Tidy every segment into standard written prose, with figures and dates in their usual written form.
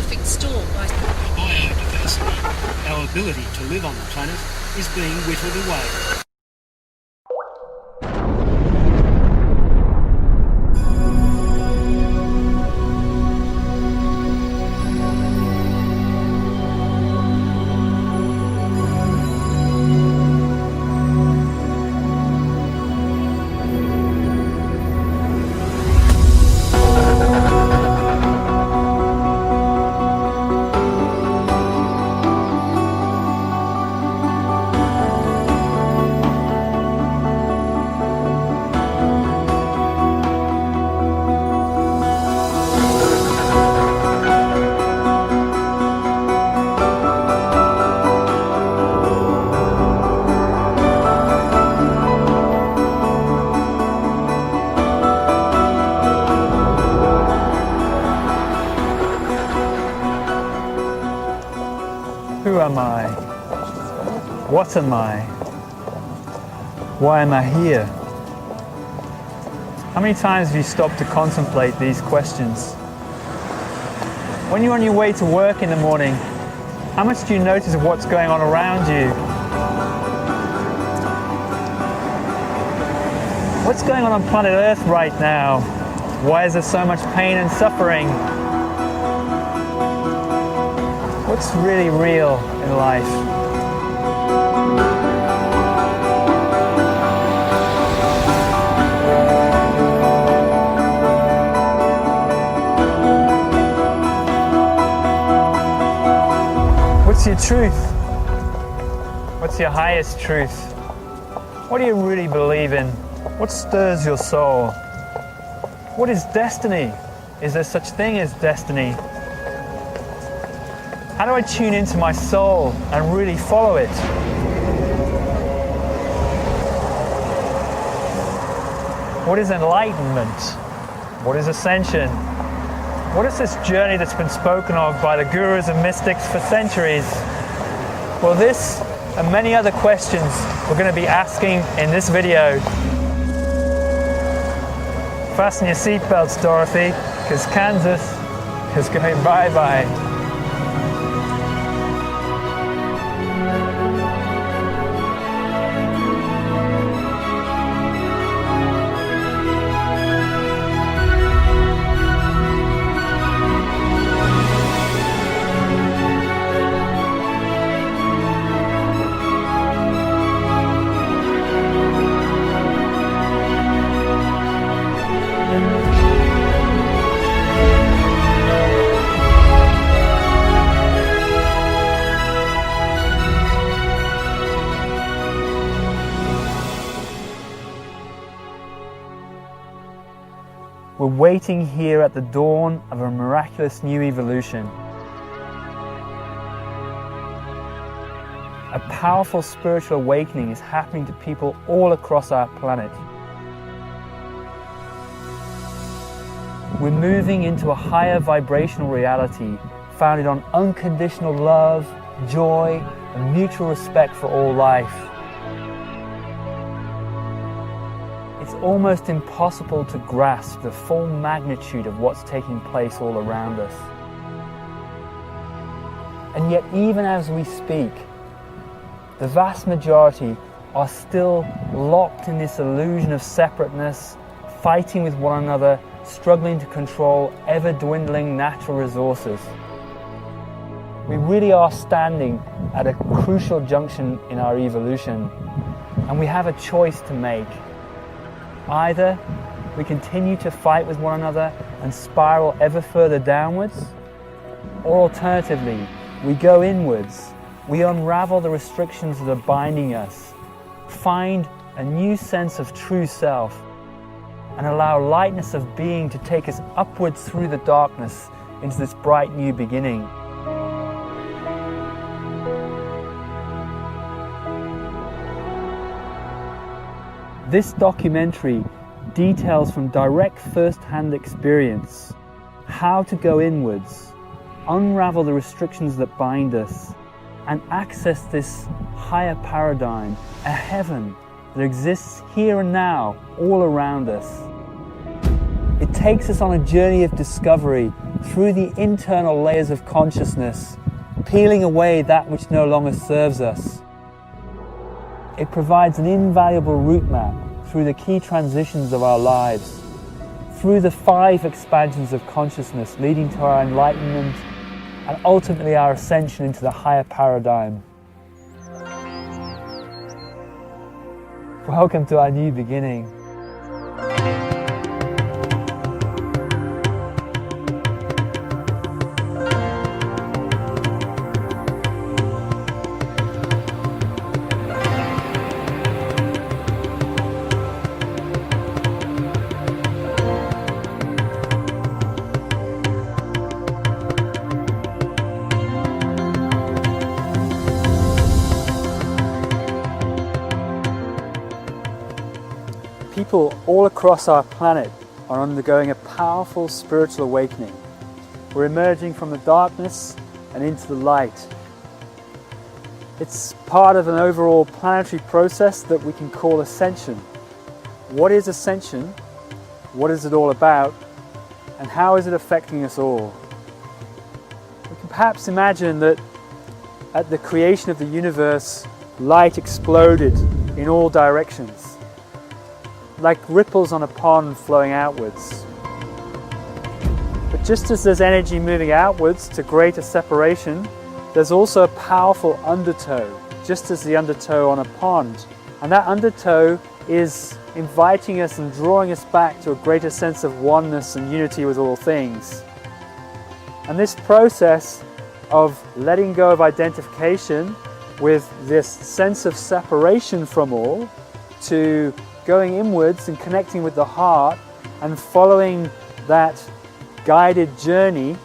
perfect storm. Biodiversity, our ability to live on the planet, is being whittled away. Who am I? What am I? Why am I here? How many times have you stopped to contemplate these questions? When you're on your way to work in the morning, how much do you notice of what's going on around you? What's going on planet Earth right now? Why is there so much pain and suffering? What's really real in life? What's your truth? What's your highest truth? What do you really believe in? What stirs your soul? What is destiny? Is there such thing as destiny? How do I tune into my soul and really follow it? What is enlightenment? What is ascension? What is this journey that's been spoken of by the gurus and mystics for centuries? Well, this and many other questions we're going to be asking in this video. Fasten your seatbelts, Dorothy, because Kansas is going bye-bye. We're waiting here at the dawn of a miraculous new evolution. A powerful spiritual awakening is happening to people all across our planet. We're moving into a higher vibrational reality founded on unconditional love, joy, and mutual respect for all life. It's almost impossible to grasp the full magnitude of what's taking place all around us. And yet, even as we speak, the vast majority are still locked in this illusion of separateness, fighting with one another, struggling to control ever-dwindling natural resources. We really are standing at a crucial junction in our evolution, and we have a choice to make. Either we continue to fight with one another and spiral ever further downwards, or alternatively, we go inwards, we unravel the restrictions that are binding us, find a new sense of true self, and allow lightness of being to take us upwards through the darkness into this bright new beginning. This documentary details from direct first-hand experience how to go inwards, unravel the restrictions that bind us, and access this higher paradigm, a heaven that exists here and now all around us. It takes us on a journey of discovery through the internal layers of consciousness, peeling away that which no longer serves us. It provides an invaluable route map through the key transitions of our lives, through the 5 expansions of consciousness leading to our enlightenment and ultimately our ascension into the higher paradigm. Welcome to our new beginning. People all across our planet are undergoing a powerful spiritual awakening. We're emerging from the darkness and into the light. It's part of an overall planetary process that we can call ascension. What is ascension? What is it all about? And how is it affecting us all? We can perhaps imagine that at the creation of the universe, light exploded in all directions, like ripples on a pond flowing outwards. But just as there's energy moving outwards to greater separation, there's also a powerful undertow, just as the undertow on a pond. And that undertow is inviting us and drawing us back to a greater sense of oneness and unity with all things. And this process of letting go of identification with this sense of separation from all, to going inwards and connecting with the heart and following that guided journey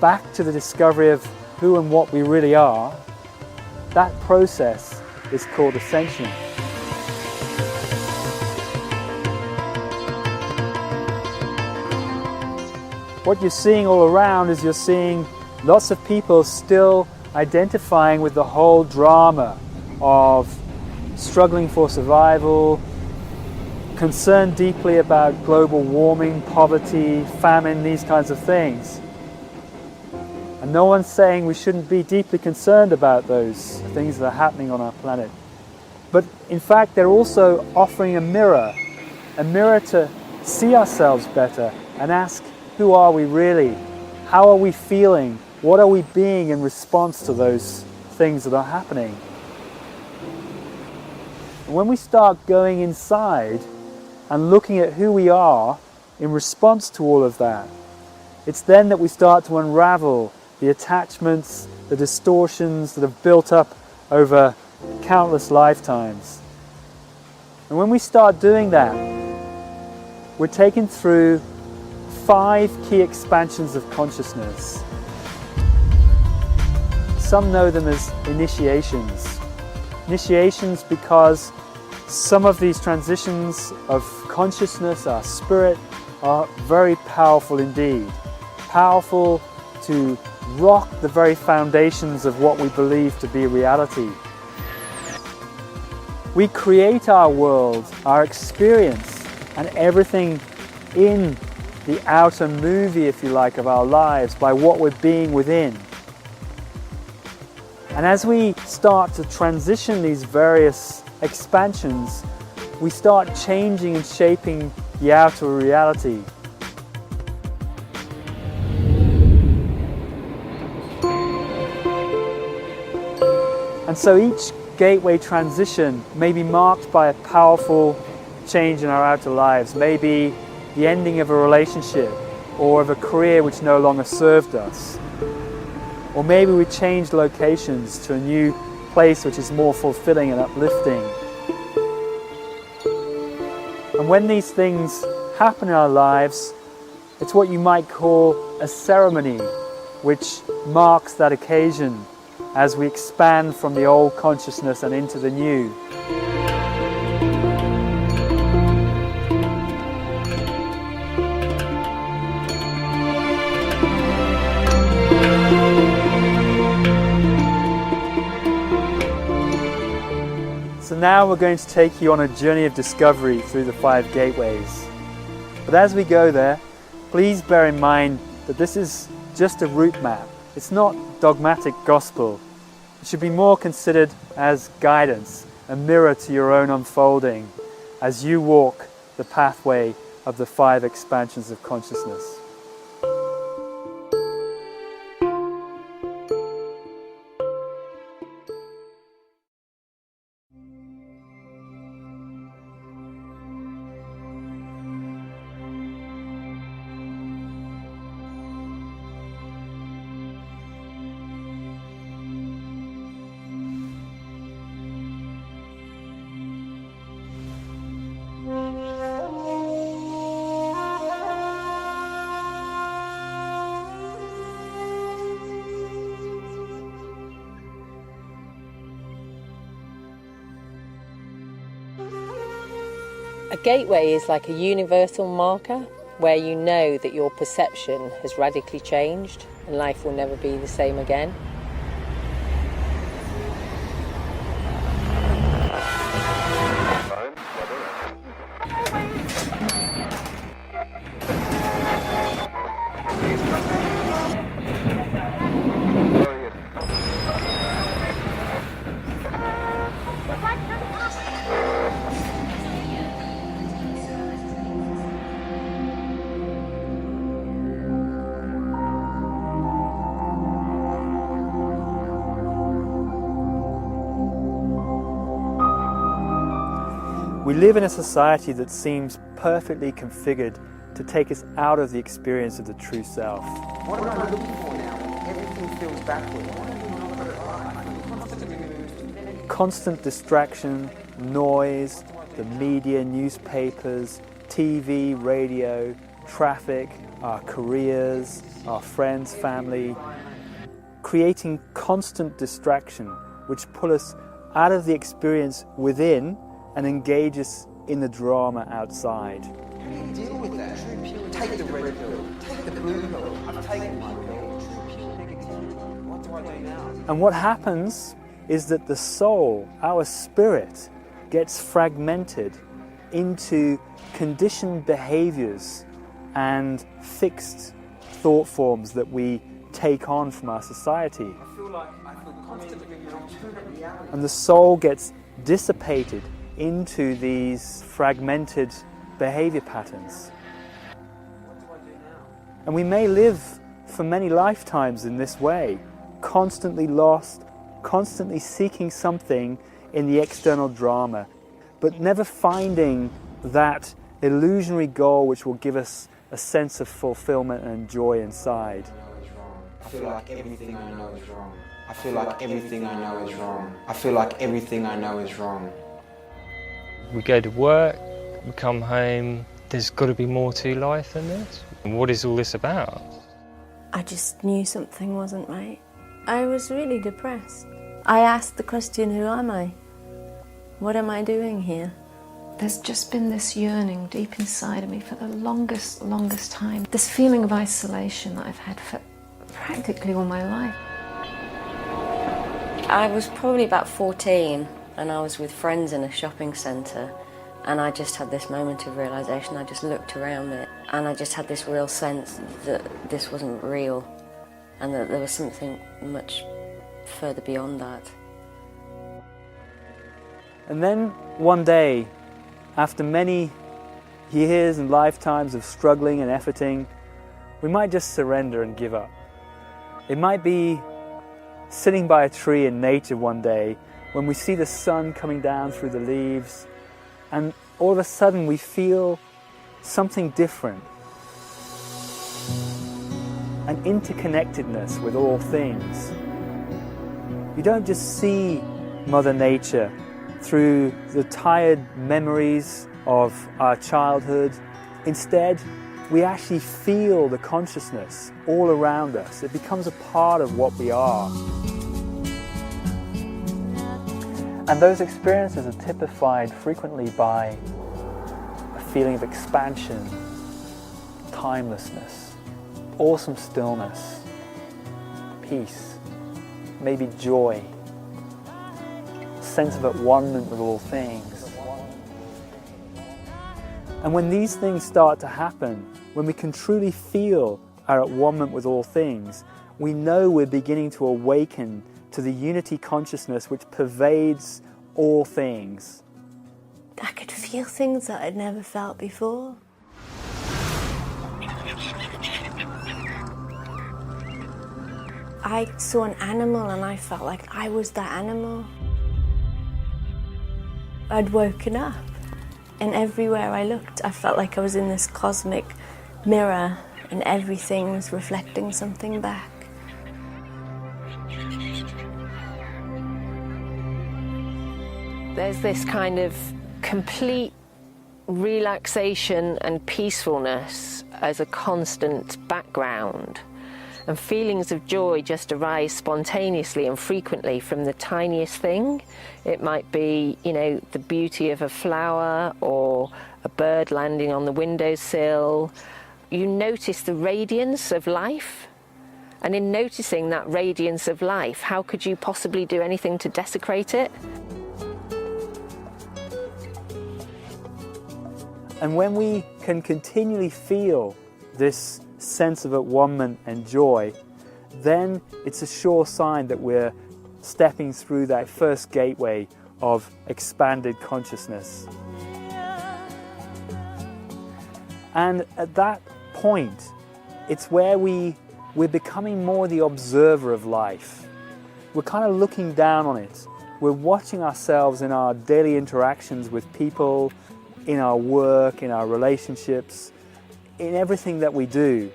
back to the discovery of who and what we really are, that process is called ascension. What you're seeing all around is you're seeing lots of people still identifying with the whole drama of struggling for survival, concerned deeply about global warming, poverty, famine, these kinds of things. And no one's saying we shouldn't be deeply concerned about those things that are happening on our planet. But in fact, they're also offering a mirror to see ourselves better and ask, who are we really? How are we feeling? What are we being in response to those things that are happening? And when we start going inside and looking at who we are in response to all of that, it's then that we start to unravel the attachments, the distortions that have built up over countless lifetimes. And when we start doing that, we're taken through 5 key expansions of consciousness. Some know them as initiations. Initiations because some of these transitions of consciousness, our spirit, are very powerful indeed. Powerful to rock the very foundations of what we believe to be reality. We create our world, our experience, and everything in the outer movie, if you like, of our lives by what we're being within. And as we start to transition these various expansions, we start changing and shaping the outer reality. And so each gateway transition may be marked by a powerful change in our outer lives, maybe the ending of a relationship or of a career which no longer served us. Or maybe we changed locations to a new place which is more fulfilling and uplifting. And when these things happen in our lives, it's what you might call a ceremony, which marks that occasion as we expand from the old consciousness and into the new. So now we're going to take you on a journey of discovery through the 5 gateways. But as we go there, Please bear in mind that this is just a route map. It's not dogmatic gospel. It should be more considered as guidance, a mirror to your own unfolding as you walk the pathway of the 5 expansions of consciousness. A gateway is like a universal marker where you know that your perception has radically changed and life will never be the same again. We live in a society that seems perfectly configured to take us out of the experience of the true self. What am I looking for now? Everything feels backward. Constant distraction, noise, the media, newspapers, TV, radio, traffic, our careers, our friends, family, creating constant distraction which pull us out of the experience within and engage us in the drama outside. How do you deal with that? Take the red pill, take the blue pill. I've taken my pill. What do I do now? And what happens is that the soul, our spirit, gets fragmented into conditioned behaviors and fixed thought forms that we take on from our society. I feel constantly being alternate reality. And the soul gets dissipated into these fragmented behavior patterns. What do I do now? And we may live for many lifetimes in this way, constantly lost, constantly seeking something in the external drama, but never finding that illusionary goal which will give us a sense of fulfillment and joy inside. I feel like everything I know is wrong. I feel like everything I know is wrong. I feel like everything I know is wrong. We go to work, we come home, there's got to be more to life than this. And what is all this about? I just knew something wasn't right. I was really depressed. I asked the question, who am I? What am I doing here? There's just been this yearning deep inside of me for the longest time. This feeling of isolation that I've had for practically all my life. I was probably about 14 and I was with friends in a shopping centre and I just had this moment of realisation. I just looked around it and I just had this real sense that this wasn't real and that there was something much further beyond that. And then one day, after many years and lifetimes of struggling and efforting, we might just surrender and give up. It might be sitting by a tree in nature one day when we see the sun coming down through the leaves and all of a sudden we feel something different. An interconnectedness with all things. You don't just see Mother Nature through the tired memories of our childhood. Instead, we actually feel the consciousness all around us. It becomes a part of what we are. And those experiences are typified frequently by a feeling of expansion, timelessness, awesome stillness, peace, maybe joy, sense of at one-ment with all things. And when these things start to happen, when we can truly feel our at one-ment with all things, we know we're beginning to awaken to the unity consciousness which pervades all things. I could feel things that I'd never felt before. I saw an animal and I felt like I was that animal. I'd woken up, and everywhere I looked I felt like I was in this cosmic mirror and everything was reflecting something back. There's this kind of complete relaxation and peacefulness as a constant background, and feelings of joy just arise spontaneously and frequently from the tiniest thing. It might be, the beauty of a flower or a bird landing on the windowsill. You notice the radiance of life, and in noticing that radiance of life, how could you possibly do anything to desecrate it? And when we can continually feel this sense of at one-ment and joy, then it's a sure sign that we're stepping through that first gateway of expanded consciousness. And at that point, it's where we're becoming more the observer of life. We're kind of looking down on it. We're watching ourselves in our daily interactions with people, in our work, in our relationships, in everything that we do.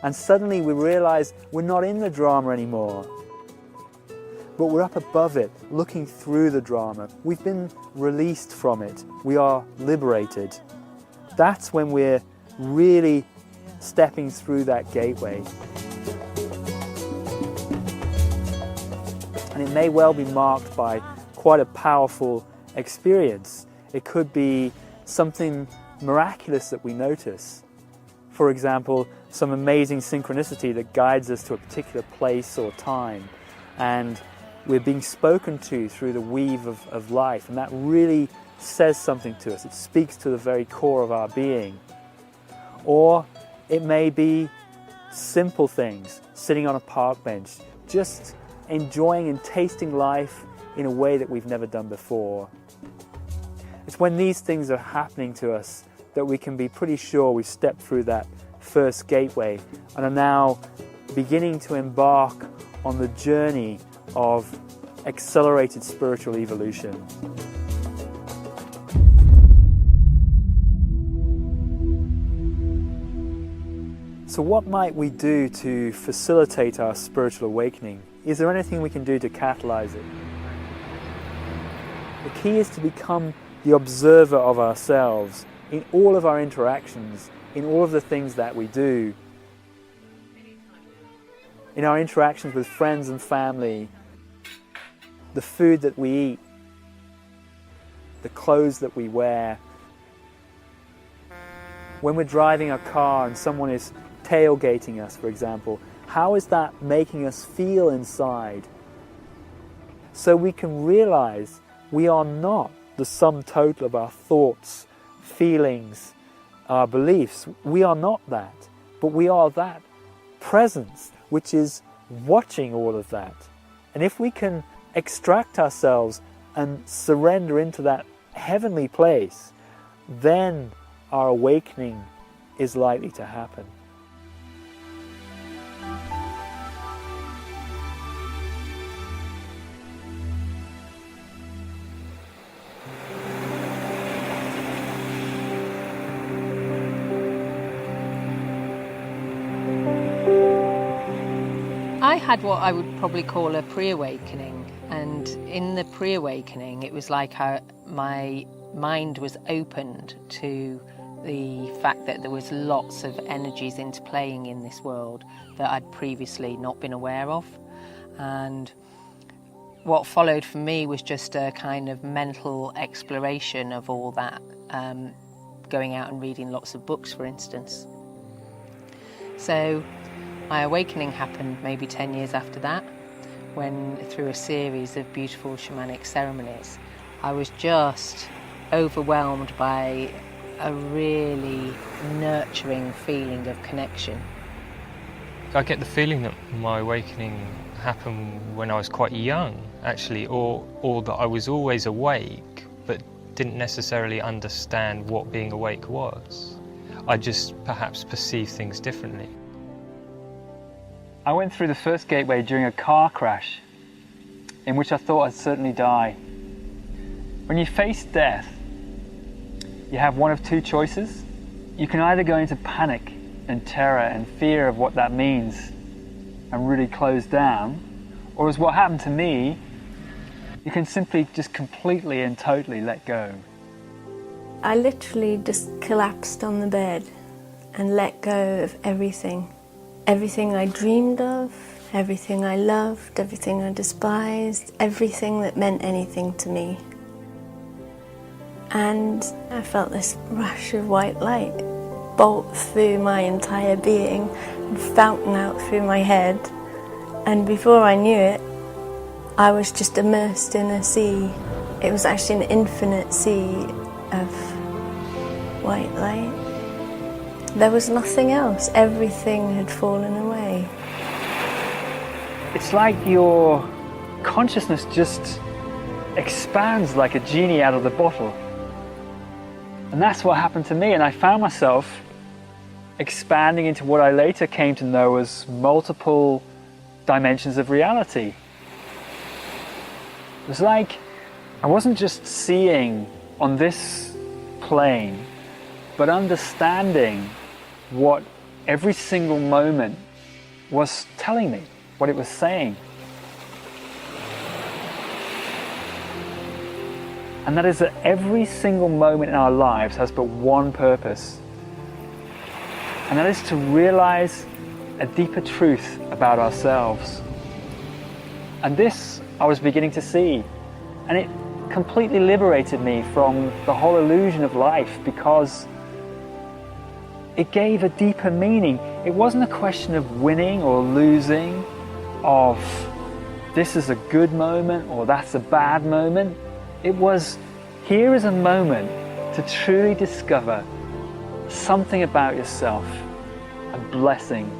And suddenly we realize we're not in the drama anymore, but we're up above it, looking through the drama. We've been released from it. We are liberated. That's when we're really stepping through that gateway. And it may well be marked by quite a powerful experience. It could be something miraculous that we notice. For example, some amazing synchronicity that guides us to a particular place or time, and we're being spoken to through the weave of life, and that really says something to us. It speaks to the very core of our being. Or it may be simple things, sitting on a park bench, just enjoying and tasting life in a way that we've never done before. It's when these things are happening to us that we can be pretty sure we've stepped through that first gateway and are now beginning to embark on the journey of accelerated spiritual evolution. So what might we do to facilitate our spiritual awakening? Is there anything we can do to catalyze it? The key is to become the observer of ourselves in all of our interactions, in all of the things that we do, in our interactions with friends and family, the food that we eat, the clothes that we wear. When we're driving a car and someone is tailgating us, for example, how is that making us feel inside? So we can realize we are not the sum total of our thoughts, feelings, our beliefs. We are not that, but we are that presence which is watching all of that. And if we can extract ourselves and surrender into that heavenly place, then our awakening is likely to happen. I had what I would probably call a pre-awakening, and in the pre-awakening it was like my mind was opened to the fact that there was lots of energies interplaying in this world that I'd previously not been aware of. And what followed for me was just a kind of mental exploration of all that, going out and reading lots of books, for instance. So my awakening happened maybe 10 years after that, when through a series of beautiful shamanic ceremonies, I was just overwhelmed by a really nurturing feeling of connection. I get the feeling that my awakening happened when I was quite young, actually, or that I was always awake, but didn't necessarily understand what being awake was. I just perhaps perceived things differently. I went through the first gateway during a car crash in which I thought I'd certainly die. When you face death, you have one of two choices. You can either go into panic and terror and fear of what that means and really close down, or as what happened to me, you can simply just completely and totally let go. I literally just collapsed on the bed and let go of everything. Everything I dreamed of, everything I loved, everything I despised, everything that meant anything to me. And I felt this rush of white light bolt through my entire being and fountain out through my head. And before I knew it, I was just immersed in a sea. It was actually an infinite sea of white light. There was nothing else. Everything had fallen away. It's like your consciousness just expands like a genie out of the bottle. And that's what happened to me, and I found myself expanding into what I later came to know as multiple dimensions of reality. It was like I wasn't just seeing on this plane, but understanding what every single moment was telling me, what it was saying. And that is that every single moment in our lives has but one purpose. And that is to realize a deeper truth about ourselves. And this I was beginning to see. And it completely liberated me from the whole illusion of life, because it gave a deeper meaning. It wasn't a question of winning or losing, of this is a good moment or that's a bad moment. It was, here is a moment to truly discover something about yourself, a blessing.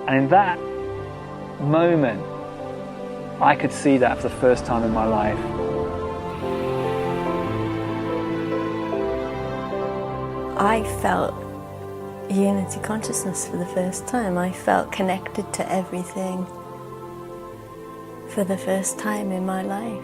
And in that moment, I could see that for the first time in my life. I felt unity consciousness for the first time. I felt connected to everything for the first time in my life.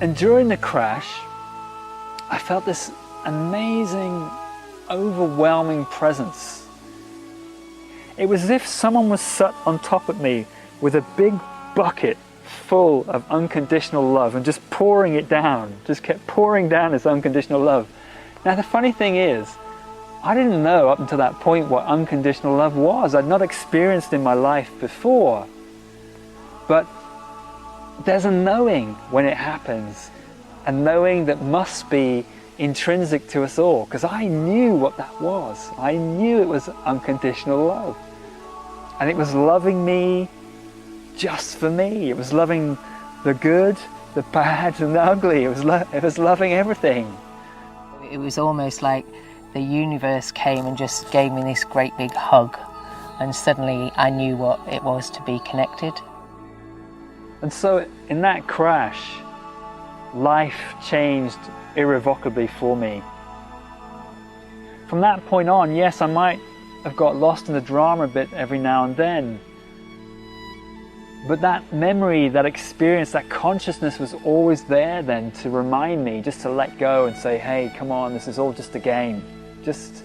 And during the crash, I felt this amazing, overwhelming presence. It was as if someone was sat on top of me with a big bucket full of unconditional love and just pouring it down, just kept pouring down this unconditional love. Now the funny thing is, I didn't know up until that point what unconditional love was. I'd not experienced in my life before. But there's a knowing when it happens, a knowing that must be intrinsic to us all, because I knew what that was. I knew it was unconditional love. And it was loving me just for me. It was loving the good, the bad, and the ugly. It was loving everything. It was almost like the universe came and just gave me this great big hug, and suddenly I knew what it was to be connected. And so in that crash, life changed irrevocably for me. From that point on, yes, I might have got lost in the drama a bit every now and then, but that memory, that experience, that consciousness was always there then to remind me just to let go and say, hey, come on, this is all just a game. Just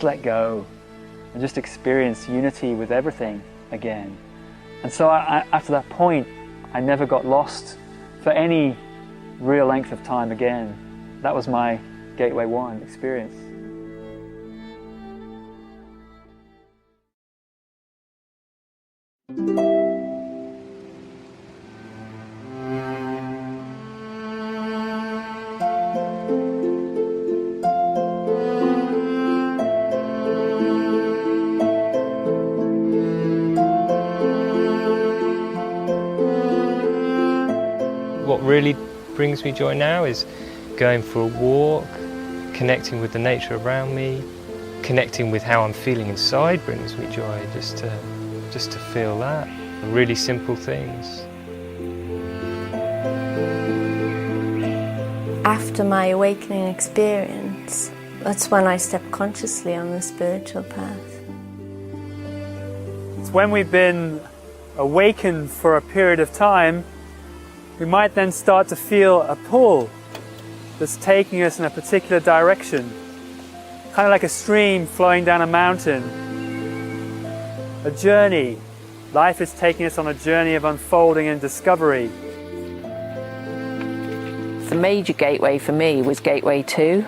let go and just experience unity with everything again. And so after that point, I never got lost for any real length of time again. That was my Gateway 1 experience. what really brings me joy now is going for a walk, connecting with the nature around me, connecting with how I'm feeling inside brings me joy, just to feel that. Really simple things. After my awakening experience, that's when I stepped consciously on the spiritual path. It's when we've been awakened for a period of time, we might then start to feel a pull that's taking us in a particular direction. Kind of like a stream flowing down a mountain. A journey. Life is taking us on a journey of unfolding and discovery. The major gateway for me was Gateway 2.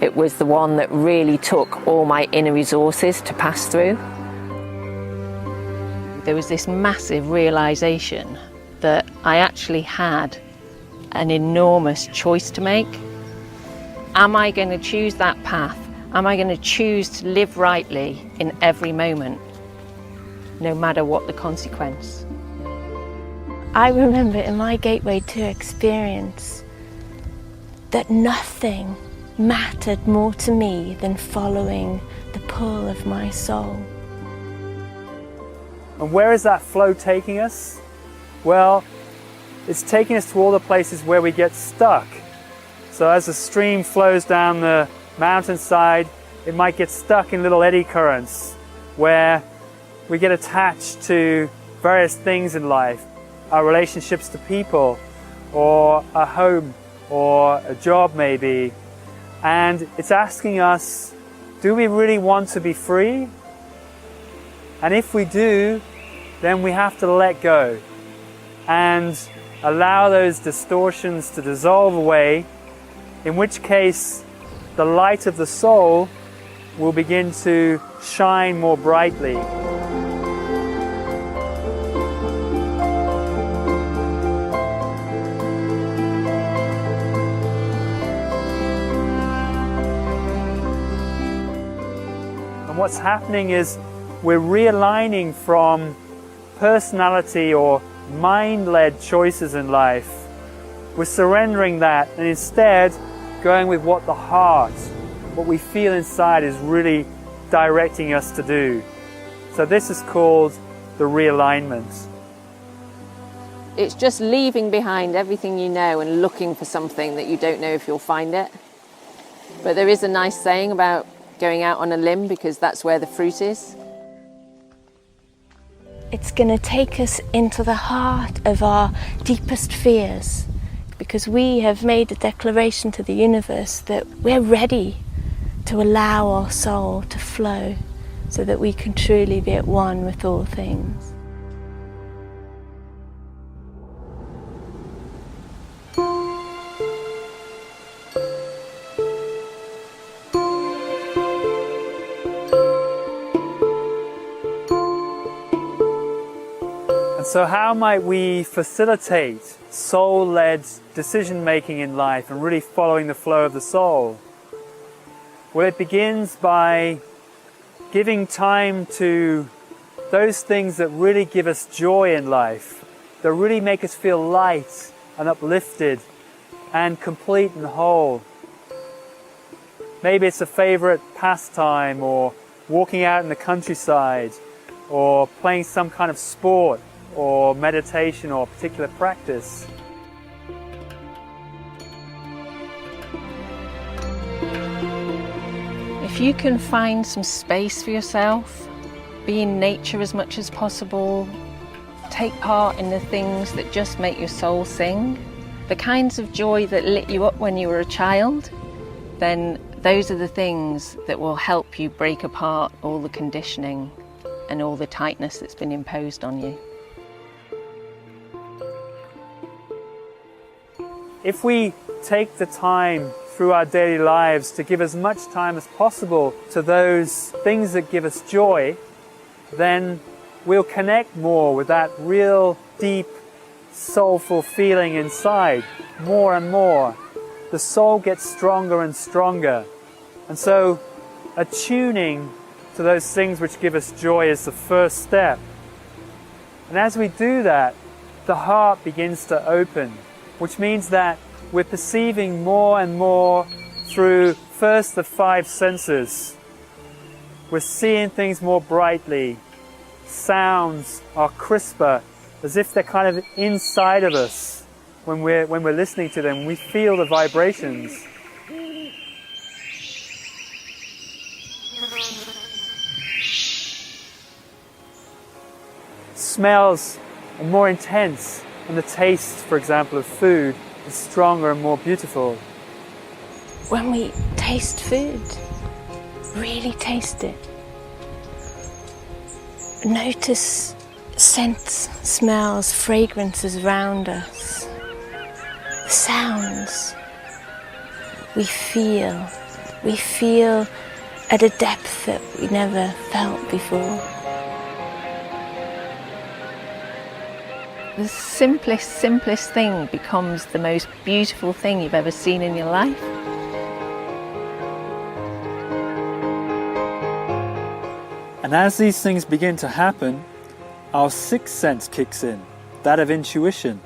It was the one that really took all my inner resources to pass through. There was this massive realization that I actually had an enormous choice to make. Am I going to choose that path? Am I going to choose to live rightly in every moment, no matter what the consequence? I remember in my Gateway 2 experience that nothing mattered more to me than following the pull of my soul. And where is that flow taking us? Well, it's taking us to all the places where we get stuck. So as the stream flows down the mountainside, it might get stuck in little eddy currents where we get attached to various things in life, our relationships to people, or a home, or a job maybe. And it's asking us, do we really want to be free? And if we do, then we have to let go and allow those distortions to dissolve away, in which case the light of the soul will begin to shine more brightly. And what's happening is we're realigning from personality or mind-led choices in life. We're surrendering that and instead going with what the heart, what we feel inside is really directing us to do. So this is called the realignment. It's just leaving behind everything you know and looking for something that you don't know if you'll find it. But there is a nice saying about going out on a limb because that's where the fruit is. It's going to take us into the heart of our deepest fears, because we have made a declaration to the universe that we're ready to allow our soul to flow so that we can truly be at one with all things. So how might we facilitate soul-led decision-making in life and really following the flow of the soul? Well, it begins by giving time to those things that really give us joy in life, that really make us feel light and uplifted and complete and whole. Maybe it's a favorite pastime, or walking out in the countryside, or playing some kind of sport, or meditation, or particular practice. If you can find some space for yourself, be in nature as much as possible, take part in the things that just make your soul sing, the kinds of joy that lit you up when you were a child, then those are the things that will help you break apart all the conditioning and all the tightness that's been imposed on you. If we take the time through our daily lives to give as much time as possible to those things that give us joy, then we'll connect more with that real deep soulful feeling inside more and more. The soul gets stronger and stronger. And so attuning to those things which give us joy is the first step. And as we do that, the heart begins to open. which means that we're perceiving more and more through first the 5 senses. We're seeing things more brightly. Sounds are crisper, as if they're kind of inside of us. When we're listening to them, we feel the vibrations. Smells are more intense, and the taste, for example, of food is stronger and more beautiful. When we taste food, really taste it. Notice scents, smells, fragrances around us. The sounds. We feel at a depth that we never felt before. The simplest thing becomes the most beautiful thing you've ever seen in your life. And as these things begin to happen, our 6th sense kicks in, that of intuition.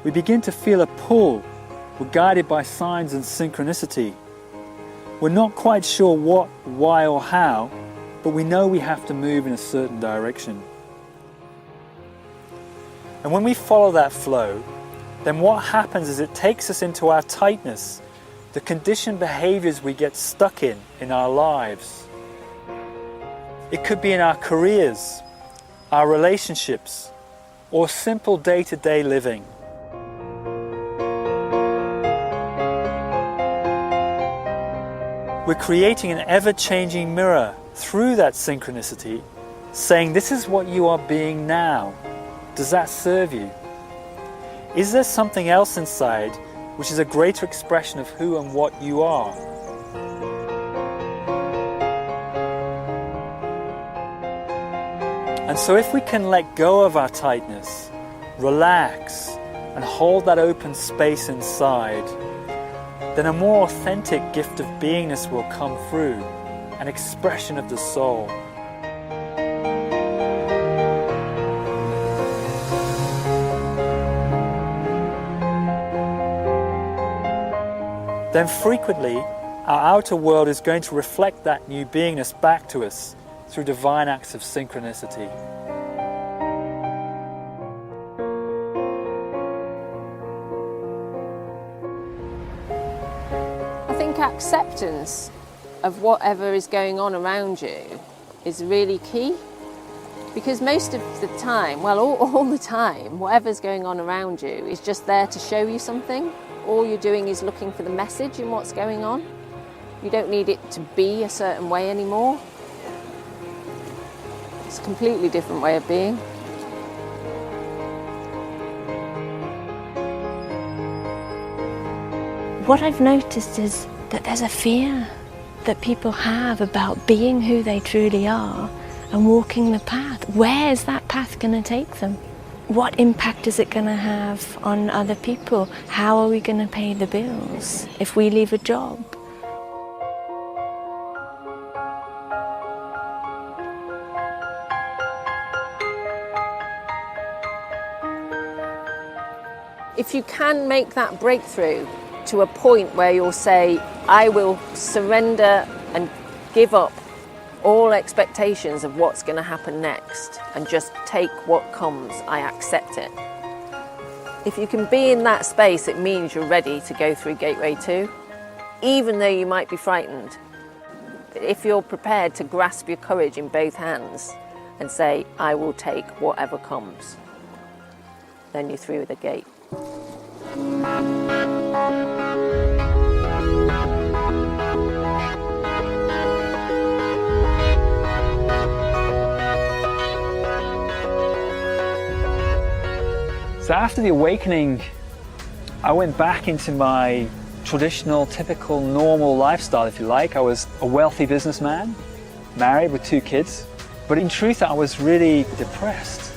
We begin to feel a pull. We're guided by signs and synchronicity. We're not quite sure what, why or how, but we know we have to move in a certain direction. And when we follow that flow, then what happens is it takes us into our tightness, the conditioned behaviors we get stuck in our lives. It could be in our careers, our relationships, or simple day-to-day living. We're creating an ever-changing mirror through that synchronicity, saying, this is what you are being now. Does that serve you? Is there something else inside which is a greater expression of who and what you are? And so if we can let go of our tightness, relax, and hold that open space inside, then a more authentic gift of beingness will come through, an expression of the soul. Then frequently, our outer world is going to reflect that new beingness back to us through divine acts of synchronicity. I think acceptance of whatever is going on around you is really key, because most of the time, well, all the time, whatever's going on around you is just there to show you something. All you're doing is looking for the message in what's going on. You don't need it to be a certain way anymore. It's a completely different way of being. What I've noticed is that there's a fear that people have about being who they truly are and walking the path. Where is that path going to take them? What impact is it going to have on other people? How are we going to pay the bills if we leave a job? If you can make that breakthrough to a point where you'll say, I will surrender and give up all expectations of what's going to happen next and just take what comes, I accept it. If you can be in that space, it means you're ready to go through Gateway 2, even though you might be frightened. If you're prepared to grasp your courage in both hands and say, I will take whatever comes, then you're through the gate. So after the awakening, I went back into my traditional, typical, normal lifestyle, if you like. I was a wealthy businessman, married with 2 kids, but in truth I was really depressed.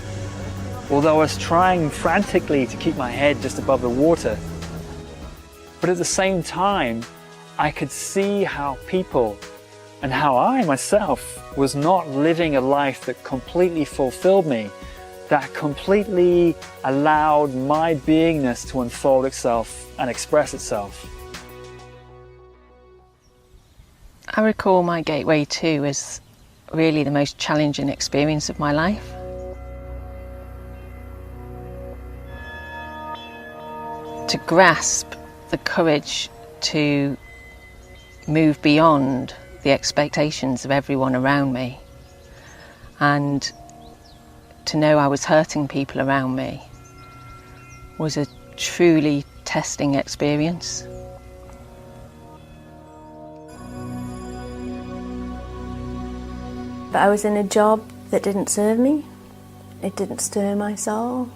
Although I was trying frantically to keep my head just above the water. But at the same time, I could see how people and how I myself was not living a life that completely fulfilled me, that completely allowed my beingness to unfold itself and express itself. I recall my Gateway 2 as really the most challenging experience of my life. To grasp the courage to move beyond the expectations of everyone around me, and to know I was hurting people around me, was a truly testing experience. But I was in a job that didn't serve me. It didn't stir my soul.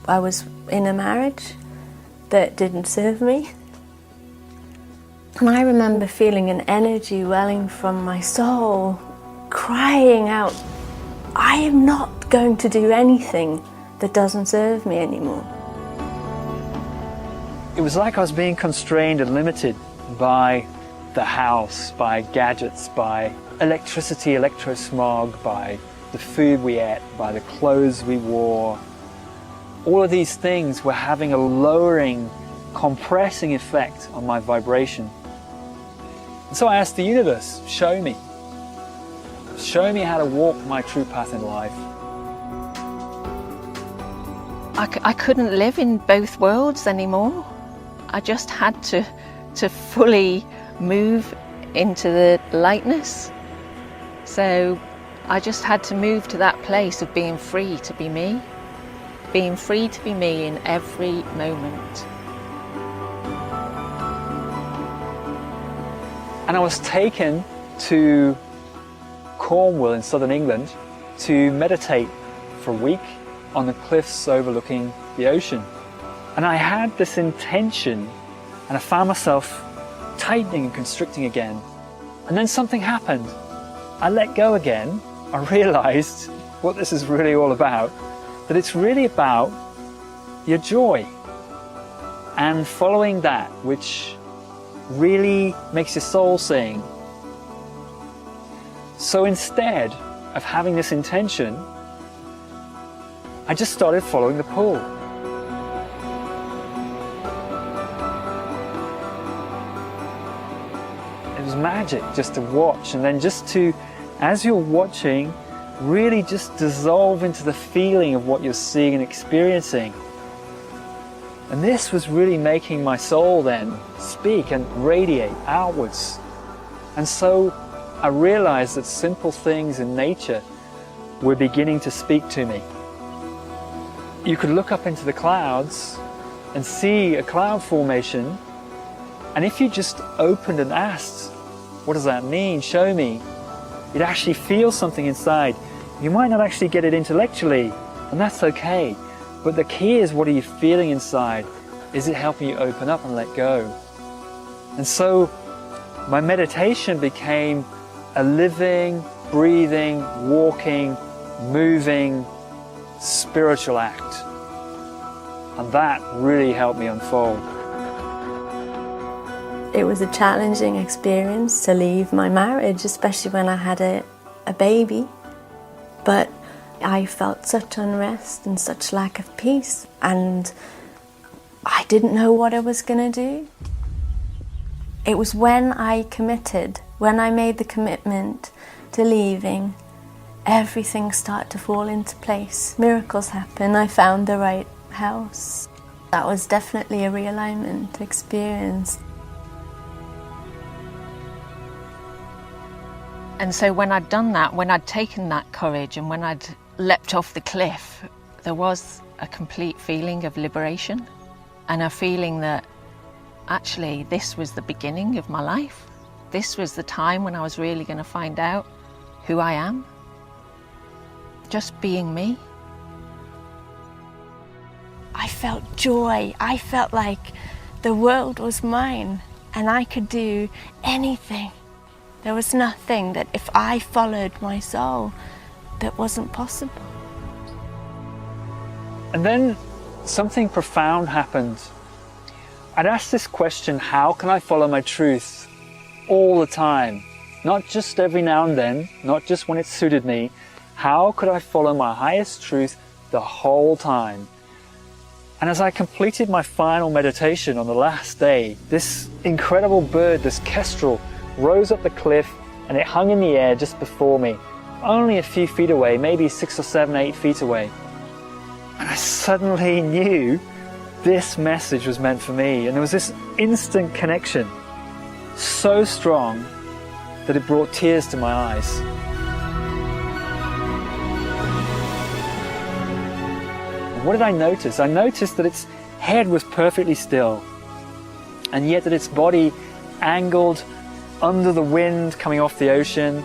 I was in a marriage that didn't serve me. And I remember feeling an energy welling from my soul, crying out, I am not going to do anything that doesn't serve me anymore. It was like I was being constrained and limited by the house, by gadgets, by electricity, electrosmog, by the food we ate, by the clothes we wore. All of these things were having a lowering, compressing effect on my vibration. And so I asked the universe, show me. Show me how to walk my true path in life. I couldn't live in both worlds anymore. I just had to fully move into the lightness. So I just had to move to that place of being free to be me. Being free to be me in every moment. And I was taken to Cornwall in southern England to meditate for a week on the cliffs overlooking the ocean. And I had this intention, and I found myself tightening and constricting again. And then something happened. I let go again. I realized what this is really all about, that it's really about your joy and following that which really makes your soul sing. So instead of having this intention, I just started following the pull. It was magic just to watch, and then just to, as you're watching, really just dissolve into the feeling of what you're seeing and experiencing. And this was really making my soul then speak and radiate outwards. And so I realized that simple things in nature were beginning to speak to me. You could look up into the clouds and see a cloud formation, and if you just opened and asked, what does that mean? Show me. You'd actually feel something inside. You might not actually get it intellectually, and that's okay. But the key is, what are you feeling inside? Is it helping you open up and let go? And so my meditation became a living, breathing, walking, moving, spiritual act. And that really helped me unfold. It was a challenging experience to leave my marriage, especially when I had a baby. But I felt such unrest and such lack of peace, and I didn't know what I was going to do. It was when I committed, when I made the commitment to leaving, everything started to fall into place. Miracles happened. I found the right house. That was definitely a realignment experience. And so when I'd done that, when I'd taken that courage and when I'd leapt off the cliff, there was a complete feeling of liberation and a feeling that actually this was the beginning of my life. This was the time when I was really going to find out who I am. Just being me. I felt joy. I felt like the world was mine and I could do anything. There was nothing that if I followed my soul that wasn't possible. And then something profound happened. I'd asked this question, how can I follow my truth all the time? Not just every now and then, not just when it suited me. How could I follow my highest truth the whole time. And as I completed my final meditation on the last day, this incredible bird, this kestrel, rose up the cliff and it hung in the air just before me, only a few feet away, maybe 6 or 7, 8 feet away. And I suddenly knew this message was meant for me, and there was this instant connection, so strong that it brought tears to my eyes. And what did I notice? I noticed that its head was perfectly still, and yet that its body angled under the wind coming off the ocean,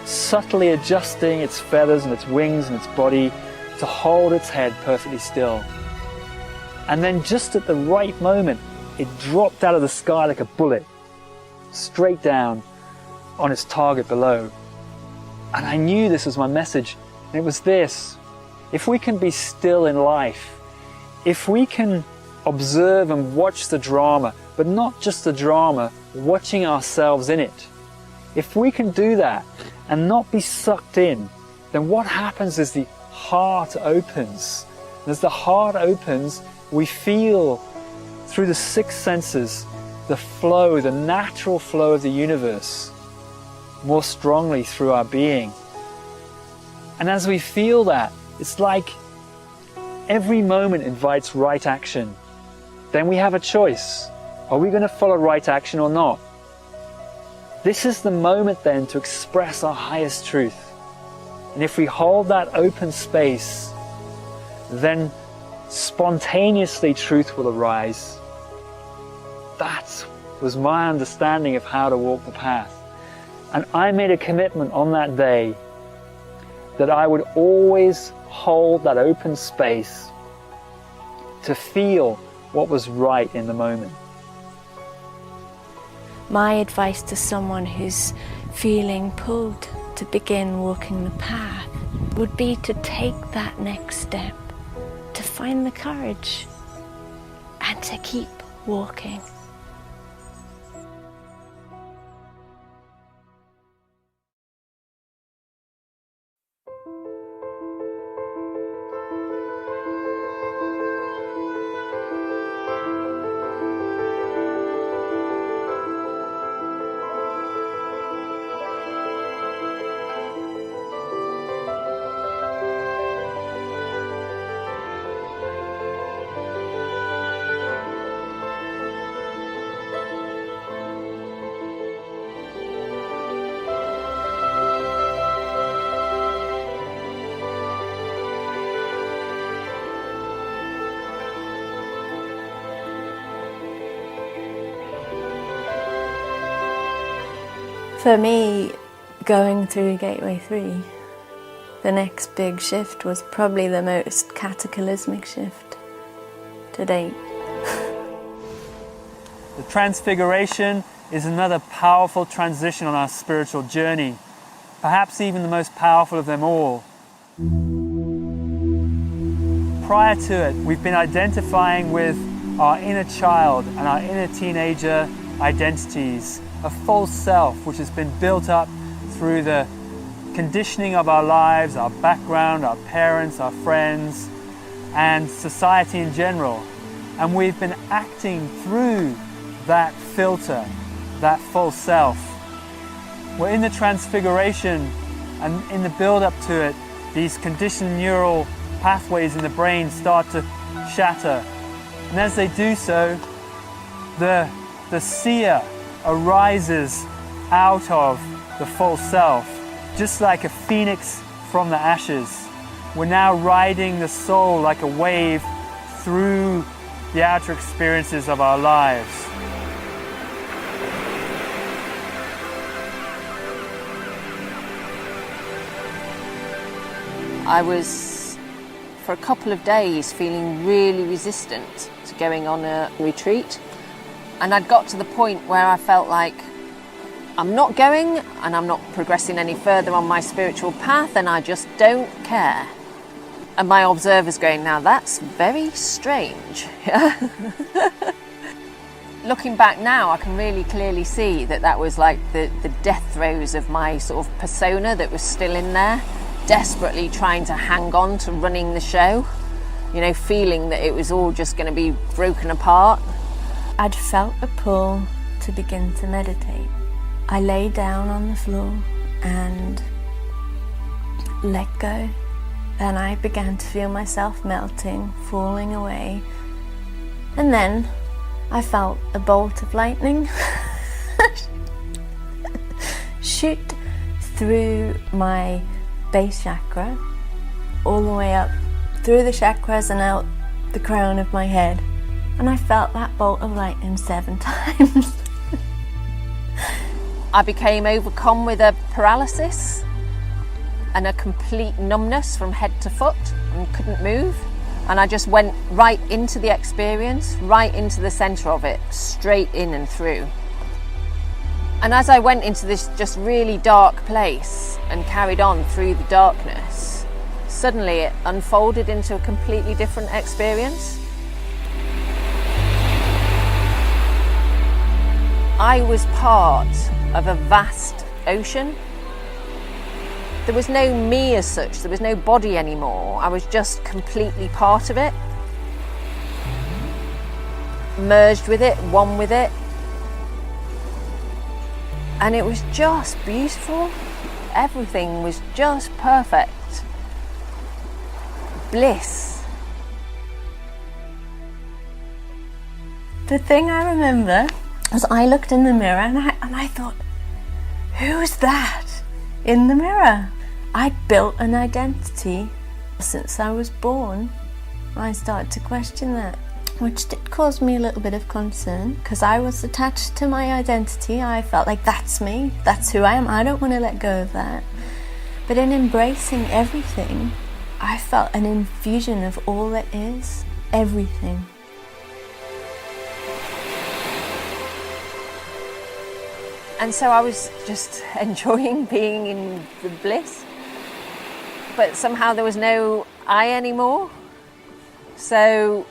subtly adjusting its feathers and its wings and its body to hold its head perfectly still. And then just at the right moment, it dropped out of the sky like a bullet, straight down on its target below. And I knew this was my message, and it was this: if we can be still in life, if we can observe and watch the drama, but not just the drama, watching ourselves in it, if we can do that and not be sucked in, then what happens is the heart opens. And as the heart opens, we feel through the 6 senses the flow, the natural flow of the universe more strongly through our being. And as we feel that, it's like every moment invites right action. Then we have a choice. Are we going to follow right action or not? This is the moment then to express our highest truth. And if we hold that open space, then spontaneously truth will arise. That was my understanding of how to walk the path. And I made a commitment on that day that I would always hold that open space to feel what was right in the moment. My advice to someone who's feeling pulled to begin walking the path would be to take that next step, to find the courage and to keep walking. For me, going through Gateway 3, the next big shift was probably the most cataclysmic shift to date. The Transfiguration is another powerful transition on our spiritual journey, perhaps even the most powerful of them all. Prior to it, we've been identifying with our inner child and our inner teenager identities, a false self which has been built up through the conditioning of our lives, our background, our parents, our friends, and society in general. And we've been acting through that filter, that false self. We're in the Transfiguration, and in the build-up to it, these conditioned neural pathways in the brain start to shatter. And as they do so, the seer arises out of the false self, just like a phoenix from the ashes. We're now riding the soul like a wave through the outer experiences of our lives. I was, for a couple of days, feeling really resistant to going on a retreat. And I'd got to the point where I felt like I'm not going and I'm not progressing any further on my spiritual path, and I just don't care. And my observer's going, now that's very strange. Looking back now, I can really clearly see that that was like the death throes of my sort of persona that was still in there. desperately trying to hang on to running the show, you know, feeling that it was all just going to be broken apart. I'd felt a pull to begin to meditate. I lay down on the floor and let go. And I began to feel myself melting, falling away. And then I felt a bolt of lightning shoot through my base chakra, all the way up through the chakras and out the crown of my head. And I felt that bolt of lightning 7 times. I became overcome with a paralysis and a complete numbness from head to foot and couldn't move. And I just went right into the experience, right into the centre of it, straight in and through. And as I went into this just really dark place and carried on through the darkness, suddenly it unfolded into a completely different experience. I was part of a vast ocean. There was no me as such, there was no body anymore. I was just completely part of it, merged with it, one with it. And it was just beautiful. Everything was just perfect. Bliss. The thing I remember was I looked in the mirror and I thought, who's that in the mirror? I'd built an identity since I was born. I started to question that, which did cause me a little bit of concern because I was attached to my identity. I felt like that's me, that's who I am. I don't want to let go of that. But in embracing everything, I felt an infusion of all that is, everything. And so I was just enjoying being in the bliss. But somehow there was no I anymore. So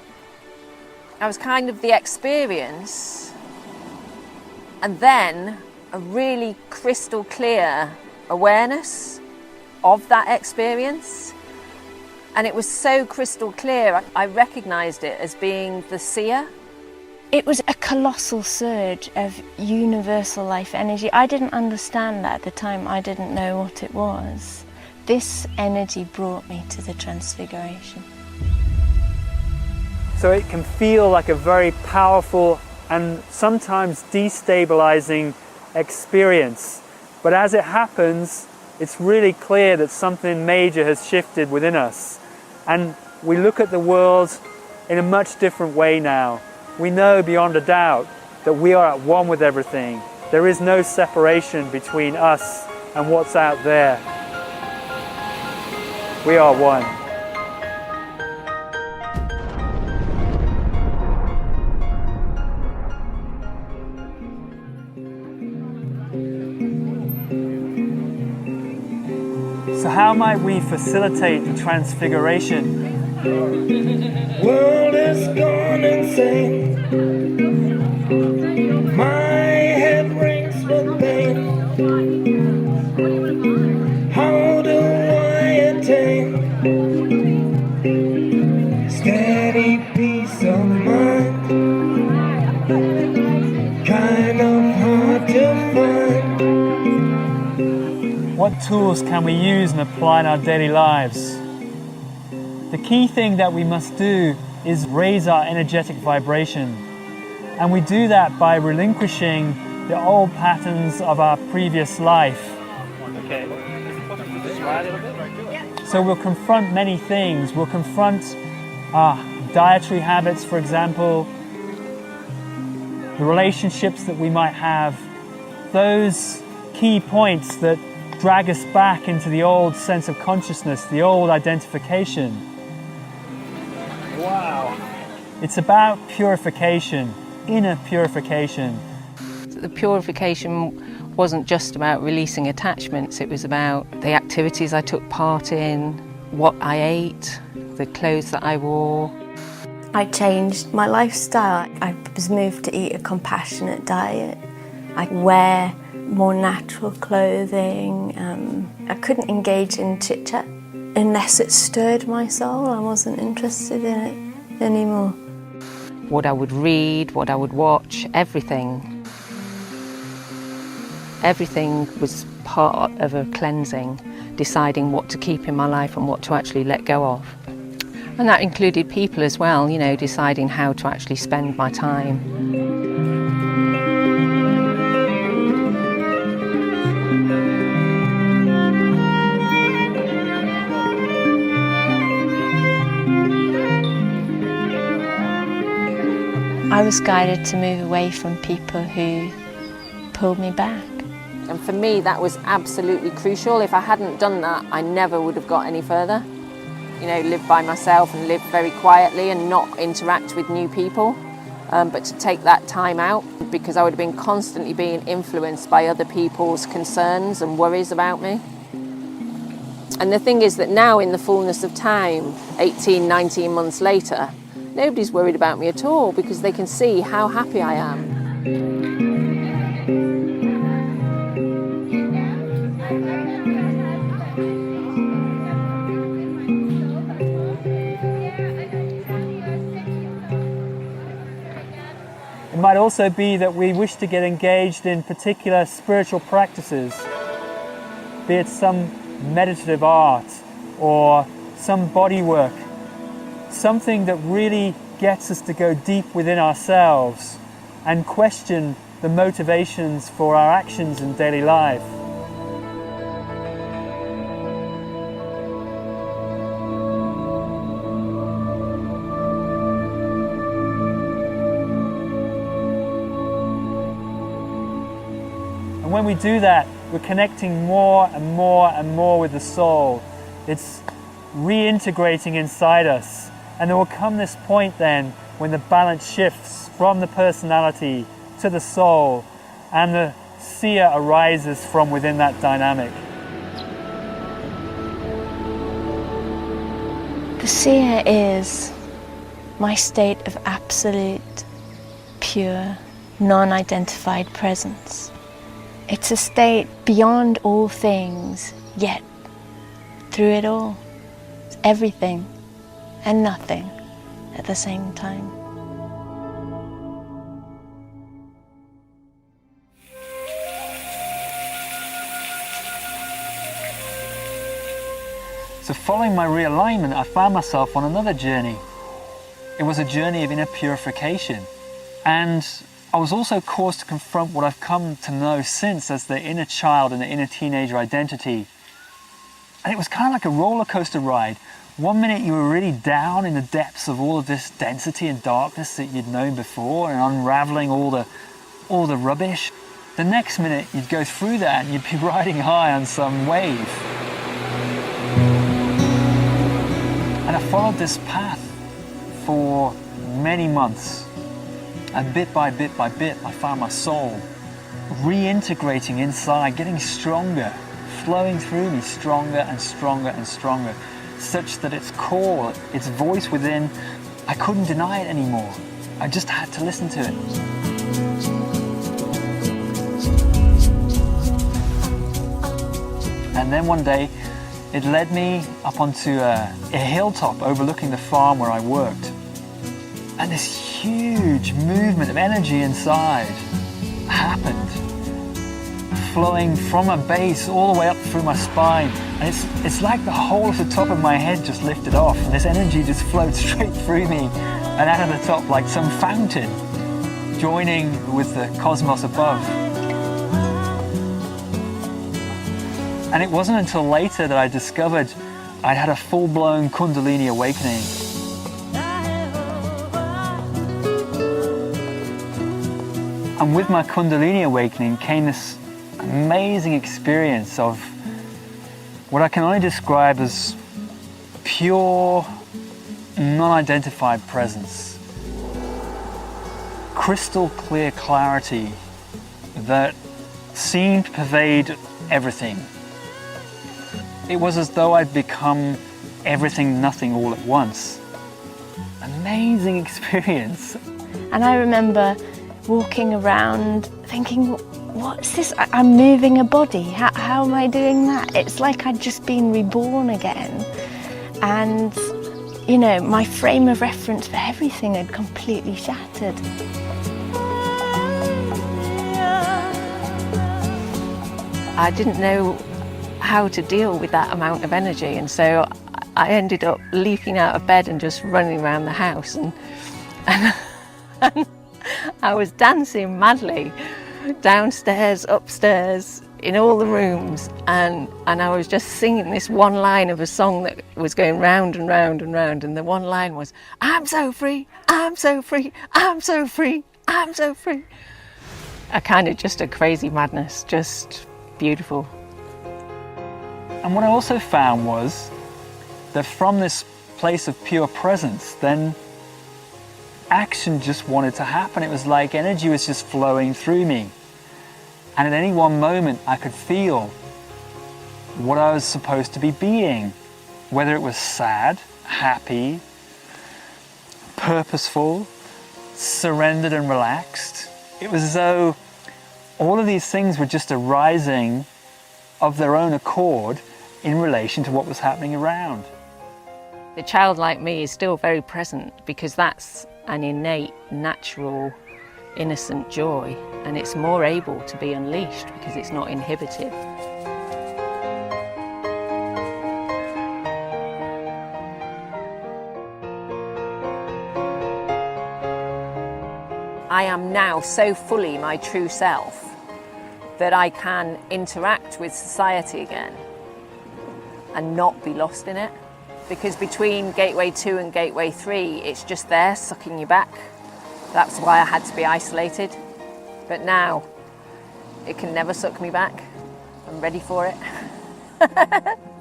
I was kind of the experience, and then a really crystal clear awareness of that experience. And it was so crystal clear, I recognised it as being the seer. It was a colossal surge of universal life energy. I didn't understand that at the time. I didn't know what it was. This energy brought me to the transfiguration. So it can feel like a very powerful and sometimes destabilizing experience. But as it happens, it's really clear that something major has shifted within us. And we look at the world in a much different way now. We know beyond a doubt that we are at one with everything. There is no separation between us and what's out there. We are one. So how might we facilitate the transfiguration? World is gone insane. My head rings with pain. How do I attain steady peace of mind? Kind of hard to find. What tools can we use and apply in our daily lives? The key thing that we must do is raise our energetic vibration. And we do that by relinquishing the old patterns of our previous life. Okay. So we'll confront many things. We'll confront our dietary habits, for example, the relationships that we might have, those key points that drag us back into the old sense of consciousness, the old identification. Wow. It's about purification, inner purification. The purification wasn't just about releasing attachments, it was about the activities I took part in, what I ate, the clothes that I wore. I changed my lifestyle. I was moved to eat a compassionate diet. I wear more natural clothing. I couldn't engage in chit-chat unless it stirred my soul. I wasn't interested in it anymore. What I would read, what I would watch, everything. Everything was part of a cleansing, deciding what to keep in my life and what to actually let go of. And that included people as well, you know, deciding how to actually spend my time. I was guided to move away from people who pulled me back. And for me, that was absolutely crucial. If I hadn't done that, I never would have got any further. You know, live by myself and live very quietly and not interact with new people. But to take that time out, because I would have been constantly being influenced by other people's concerns and worries about me. And the thing is that now, in the fullness of time, 18, 19 months later, nobody's worried about me at all because they can see how happy I am. It might also be that we wish to get engaged in particular spiritual practices, be it some meditative art or some body work, something that really gets us to go deep within ourselves and question the motivations for our actions in daily life. And when we do that, we're connecting more and more and more with the soul. It's reintegrating inside us. And there will come this point then when the balance shifts from the personality to the soul and the seer arises from within that dynamic. The seer is my state of absolute, pure, non-identified presence. It's a state beyond all things, yet through it all, it's everything and nothing at the same time. So following my realignment, I found myself on another journey. It was a journey of inner purification. And I was also caused to confront what I've come to know since as the inner child and the inner teenager identity. And it was kind of like a roller coaster ride. One minute you were really down in the depths of all of this density and darkness that you'd known before and unraveling all the rubbish. The next minute you'd go through that and you'd be riding high on some wave. And I followed this path for many months. And bit by bit by bit, I found my soul reintegrating inside, getting stronger, flowing through me stronger and stronger and stronger, such that its core, its voice within, I couldn't deny it anymore. I just had to listen to it. And then one day, it led me up onto a hilltop overlooking the farm where I worked. And this huge movement of energy inside happened, flowing from a base all the way up through my spine. And it's like the whole of the top of my head just lifted off, and this energy just flowed straight through me and out of the top like some fountain, joining with the cosmos above. And it wasn't until later that I discovered I'd had a full-blown Kundalini awakening. And with my Kundalini awakening came this amazing experience of what I can only describe as pure, non-identified presence. Crystal clear clarity that seemed to pervade everything. It was as though I'd become everything, nothing all at once. Amazing experience. And I remember walking around thinking, what's this? I'm moving a body. How am I doing that? It's like I'd just been reborn again. And, you know, my frame of reference for everything had completely shattered. I didn't know how to deal with that amount of energy, and so I ended up leaping out of bed and just running around the house, and I was dancing madly downstairs, upstairs, in all the rooms, and I was just singing this one line of a song that was going round and round and round, and the one line was, "I'm so free, I'm so free, I'm so free, I'm so free." A kind of just a crazy madness, just beautiful. And what I also found was that from this place of pure presence, then action just wanted to happen. It was like energy was just flowing through me. And at any one moment, I could feel what I was supposed to be being, whether it was sad, happy, purposeful, surrendered and relaxed. It was as though all of these things were just arising of their own accord in relation to what was happening around. The childlike me is still very present, because that's an innate, natural, innocent joy, and it's more able to be unleashed because it's not inhibited. I am now so fully my true self that I can interact with society again and not be lost in it. Because between Gateway 2 and Gateway 3, it's just there sucking you back. That's why I had to be isolated. But now, it can never suck me back. I'm ready for it.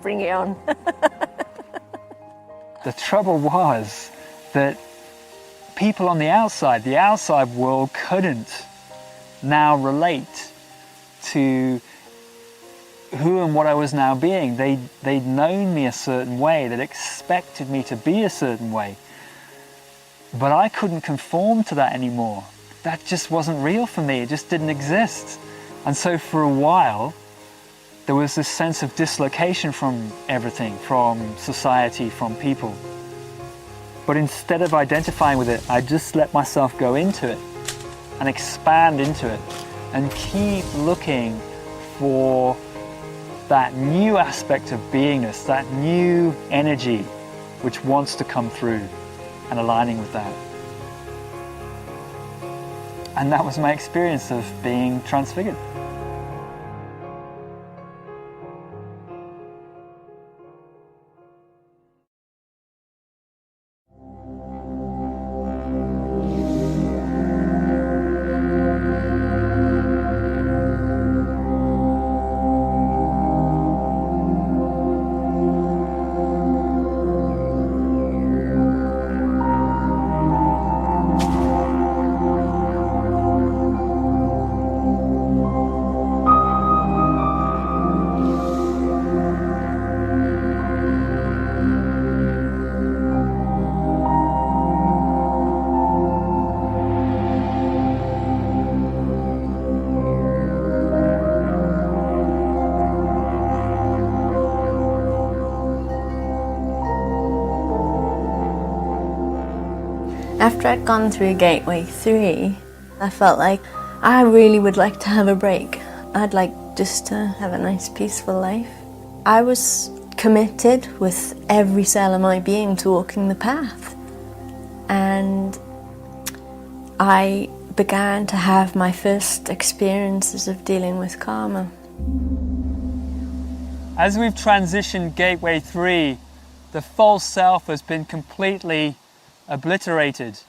Bring it on. The trouble was that people on the outside world couldn't now relate to who and what I was now being. They'd known me a certain way, they'd expected me to be a certain way. But I couldn't conform to that anymore. That just wasn't real for me, it just didn't exist. And so for a while, there was this sense of dislocation from everything, from society, from people. But instead of identifying with it, I just let myself go into it and expand into it and keep looking for that new aspect of beingness, that new energy which wants to come through, and aligning with that. And that was my experience of being transfigured. After I'd gone through Gateway 3, I felt like I really would like to have a break. I'd like just to have a nice peaceful life. I was committed with every cell of my being to walking the path. And I began to have my first experiences of dealing with karma. As we've transitioned Gateway 3, the false self has been completely obliterated,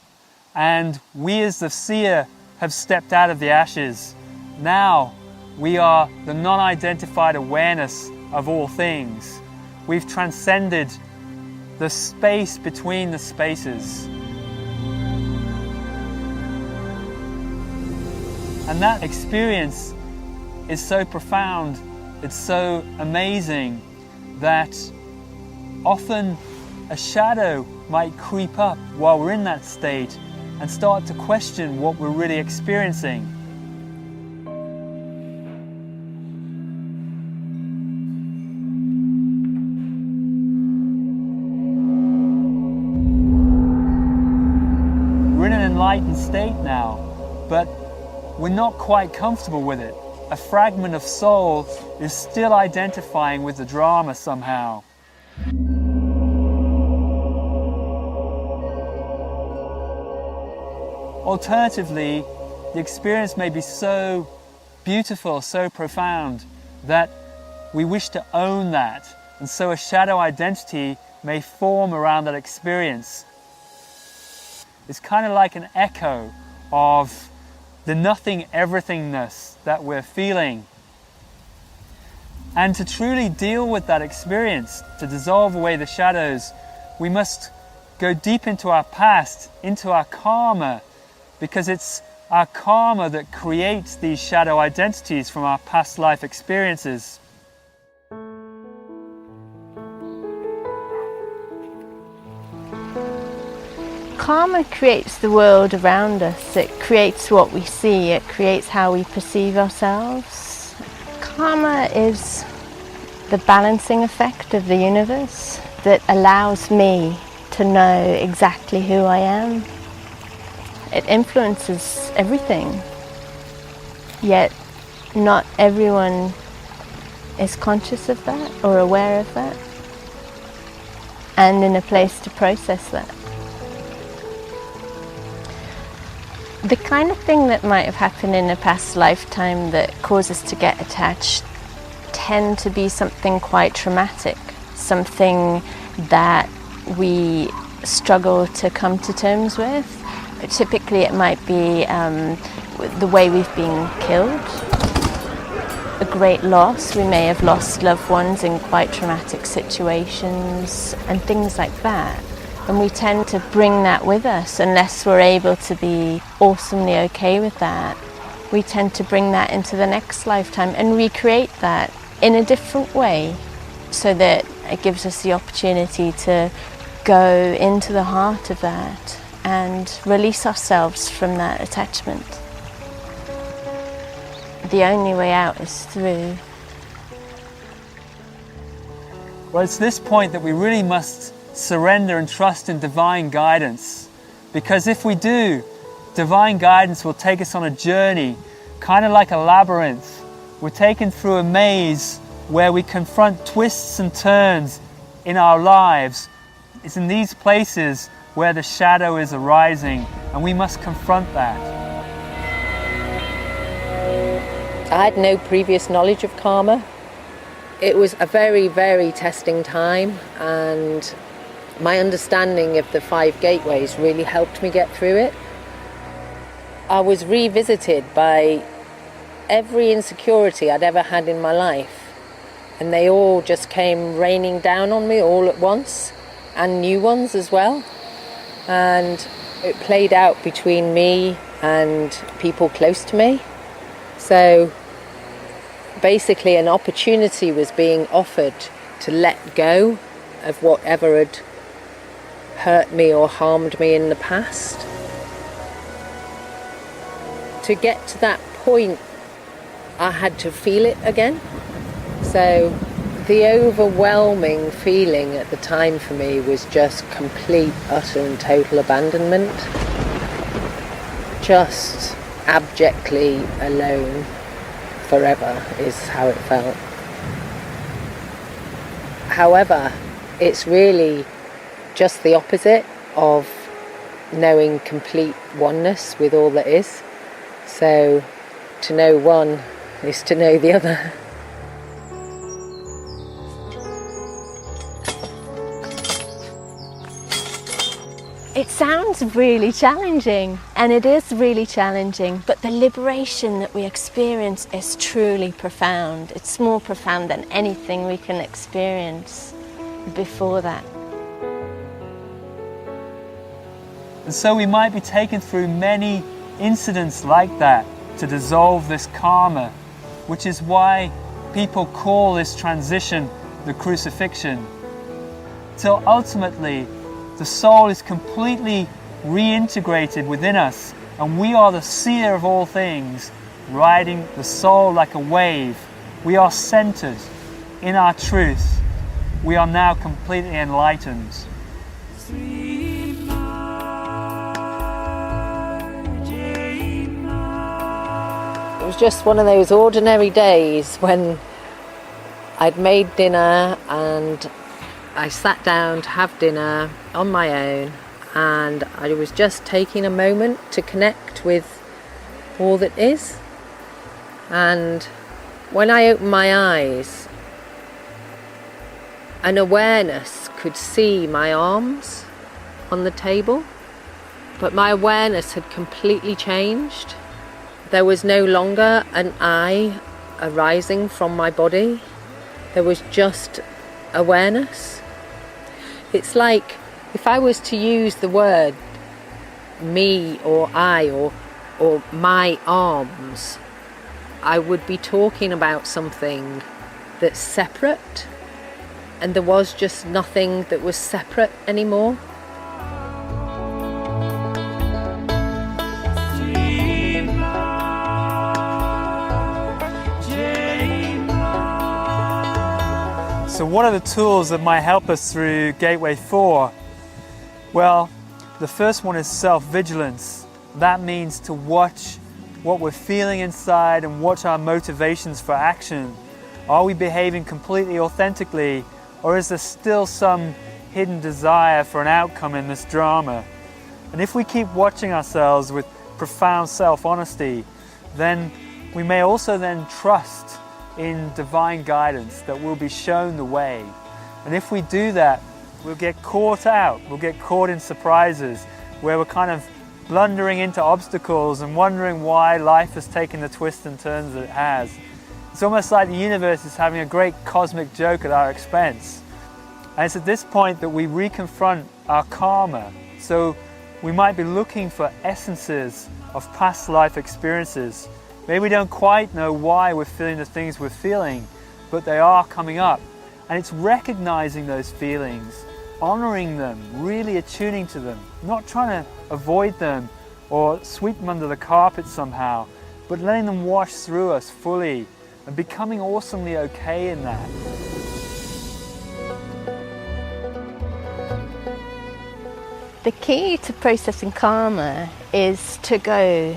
and we as the seer have stepped out of the ashes. Now we are the non-identified awareness of all things. We've transcended the space between the spaces. And that experience is so profound, it's so amazing, that often a shadow might creep up while we're in that state and start to question what we're really experiencing. We're in an enlightened state now, but we're not quite comfortable with it. A fragment of soul is still identifying with the drama somehow. Alternatively, the experience may be so beautiful, so profound, that we wish to own that, and so a shadow identity may form around that experience. It's kind of like an echo of the nothing everythingness that we're feeling. And to truly deal with that experience, to dissolve away the shadows, we must go deep into our past, into our karma, because it's our karma that creates these shadow identities from our past life experiences. Karma creates the world around us. It creates what we see. It creates how we perceive ourselves. Karma is the balancing effect of the universe that allows me to know exactly who I am. It influences everything, yet not everyone is conscious of that or aware of that and in a place to process that. The kind of thing that might have happened in a past lifetime that causes us to get attached tend to be something quite traumatic, something that we struggle to come to terms with. Typically it might be the way we've been killed, a great loss. We may have lost loved ones in quite traumatic situations and things like that. And we tend to bring that with us unless we're able to be awesomely okay with that. We tend to bring that into the next lifetime and recreate that in a different way so that it gives us the opportunity to go into the heart of that and release ourselves from that attachment. The only way out is through. Well, it's this point that we really must surrender and trust in divine guidance, because if we do, divine guidance will take us on a journey, kind of like a labyrinth. We're taken through a maze where we confront twists and turns in our lives. It's in these places where the shadow is arising, and we must confront that. I had no previous knowledge of karma. It was a very, very testing time, and my understanding of the 5 gateways really helped me get through it. I was revisited by every insecurity I'd ever had in my life, and they all just came raining down on me all at once, and new ones as well. And it played out between me and people close to me. So basically an opportunity was being offered to let go of whatever had hurt me or harmed me in the past. To get to that point, I had to feel it again. So the overwhelming feeling at the time for me was just complete, utter and total abandonment. Just abjectly alone forever is how it felt. However, it's really just the opposite of knowing complete oneness with all that is. So to know one is to know the other. It sounds really challenging, and it is really challenging, but the liberation that we experience is truly profound. It's more profound than anything we can experience before that. And so we might be taken through many incidents like that to dissolve this karma, which is why people call this transition the crucifixion. Till ultimately, the soul is completely reintegrated within us, and we are the seer of all things, riding the soul like a wave. We are centered in our truth. We are now completely enlightened. was just one of those ordinary days when I'd made dinner and I sat down to have dinner on my own, and I was just taking a moment to connect with all that is. And when I opened my eyes, an awareness could see my arms on the table, but my awareness had completely changed. There was no longer an I arising from my body. There was just awareness. It's like if I was to use the word me or I or my arms, I would be talking about something that's separate, and there was just nothing that was separate anymore. So what are the tools that might help us through Gateway 4? Well, the first one is self-vigilance. That means to watch what we're feeling inside and watch our motivations for action. Are we behaving completely authentically, or is there still some hidden desire for an outcome in this drama? And if we keep watching ourselves with profound self-honesty, then we may also then trust in divine guidance that we'll be shown the way. And if we do that, we'll get caught out, we'll get caught in surprises where we're kind of blundering into obstacles and wondering why life has taken the twists and turns that it has. It's almost like the universe is having a great cosmic joke at our expense. And it's at this point that we reconfront our karma. So we might be looking for essences of past life experiences. Maybe we don't quite know why we're feeling the things we're feeling, but they are coming up. And it's recognizing those feelings, honoring them, really attuning to them, not trying to avoid them or sweep them under the carpet somehow, but letting them wash through us fully and becoming awesomely okay in that. The key to processing karma is to go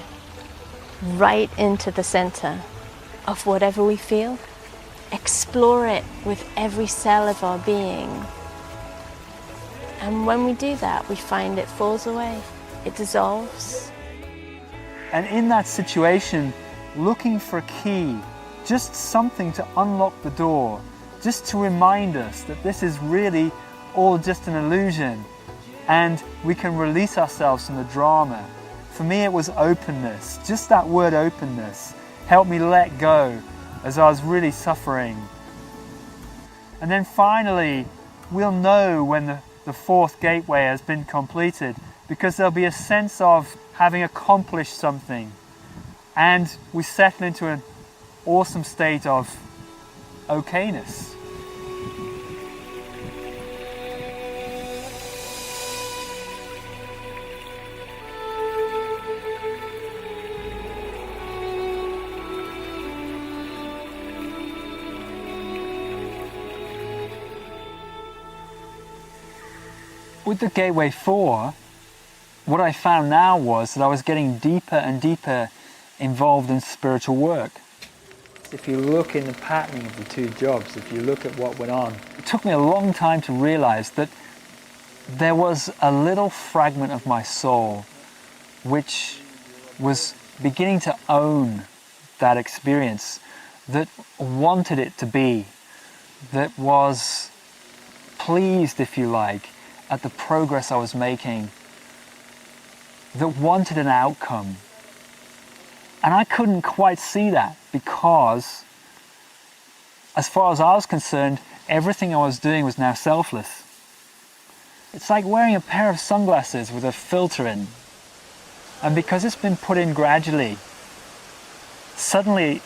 right into the center of whatever we feel. Explore it with every cell of our being. And when we do that, we find it falls away, it dissolves. And in that situation, looking for a key, just something to unlock the door, just to remind us that this is really all just an illusion, and we can release ourselves from the drama. For me, it was openness. Just that word openness helped me let go as I was really suffering. And then finally, we'll know when the fourth gateway has been completed, because there'll be a sense of having accomplished something, and we settle into an awesome state of okayness. With the Gateway 4, what I found now was that I was getting deeper and deeper involved in spiritual work. If you look in the patterning of the two jobs, if you look at what went on, it took me a long time to realize that there was a little fragment of my soul which was beginning to own that experience, that wanted it to be, that was pleased, if you like, at the progress I was making, that wanted an outcome. And I couldn't quite see that because, as far as I was concerned, everything I was doing was now selfless. It's like wearing a pair of sunglasses with a filter in. And because it's been put in gradually, suddenly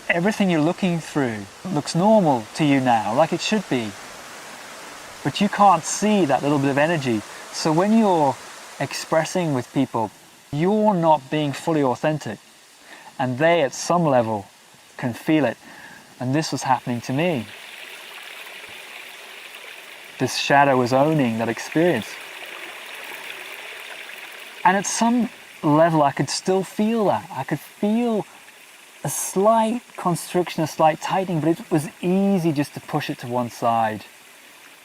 everything you're looking through looks normal to you now, like it should be. But you can't see that little bit of energy. So when you're expressing with people, you're not being fully authentic. And they, at some level, can feel it. And this was happening to me. This shadow was owning that experience. And at some level, I could still feel that. I could feel a slight constriction, a slight tightening, but it was easy just to push it to one side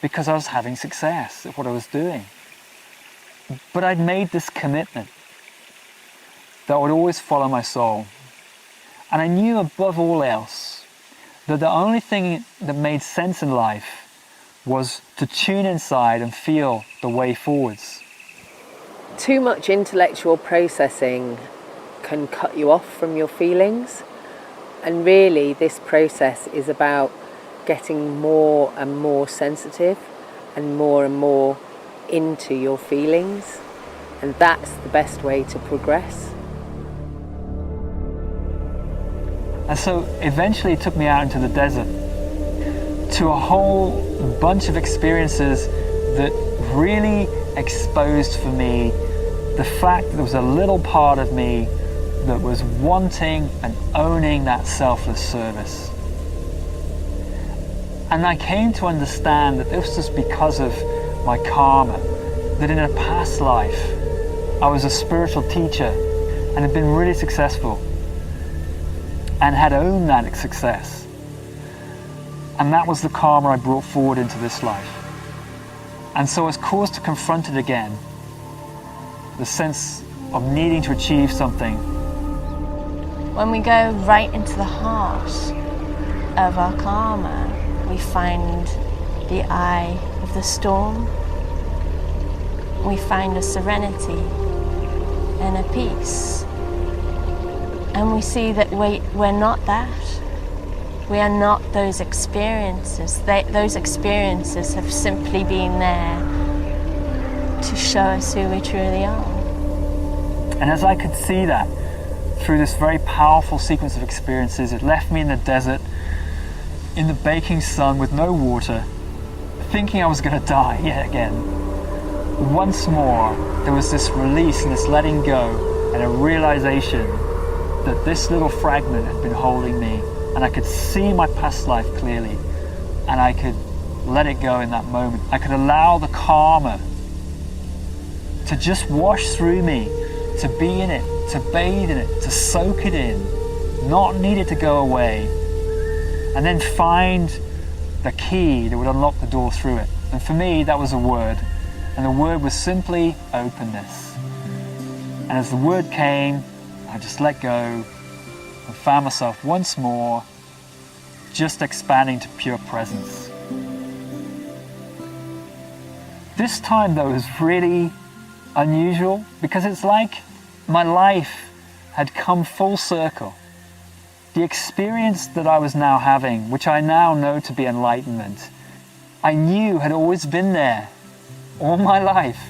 because I was having success at what I was doing. But I'd made this commitment that I would always follow my soul. And I knew above all else that the only thing that made sense in life was to tune inside and feel the way forwards. Too much intellectual processing can cut you off from your feelings, and really this process is about getting more and more sensitive and more into your feelings, and that's the best way to progress. And so eventually it took me out into the desert to a whole bunch of experiences that really exposed for me the fact that there was a little part of me that was wanting and owning that selfless service. And I came to understand that this was because of my karma, that in a past life I was a spiritual teacher and had been really successful and had owned that success. And that was the karma I brought forward into this life. And so I was caused to confront it again, the sense of needing to achieve something. When we go right into the heart of our karma, we find the eye of the storm. We find a serenity and a peace. And we see that we're not that. We are not those experiences. Those experiences have simply been there to show us who we truly are. And as I could see that through this very powerful sequence of experiences, it left me in the desert, in the baking sun with no water, thinking I was going to die yet again. Once more, there was this release and this letting go and a realization that this little fragment had been holding me, and I could see my past life clearly, and I could let it go in that moment. I could allow the karma to just wash through me, to be in it, to bathe in it, to soak it in, not need it to go away, and then find the key that would unlock the door through it. And for me, that was a word, and the word was simply openness. And as the word came, I just let go and found myself once more just expanding to pure presence. This time though was really unusual because it's like my life had come full circle. The experience that I was now having, which I now know to be enlightenment, I knew had always been there all my life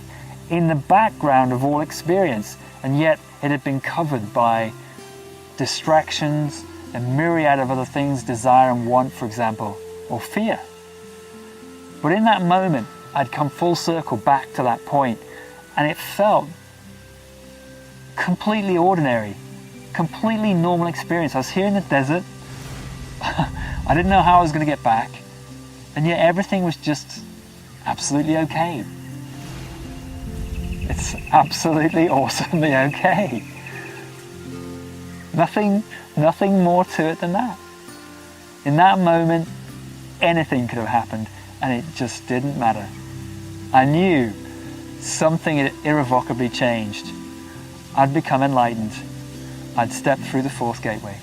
in the background of all experience, and yet it had been covered by distractions, a myriad of other things, desire and want, for example, or fear. But in that moment, I'd come full circle back to that point, and it felt completely ordinary, completely normal experience. I was here in the desert, I didn't know how I was going to get back, and yet everything was just absolutely okay. It's absolutely awesomely okay. Nothing more to it than that. In that moment, anything could have happened, and it just didn't matter. I knew something had irrevocably changed. I'd become enlightened. I'd stepped through the fourth gateway.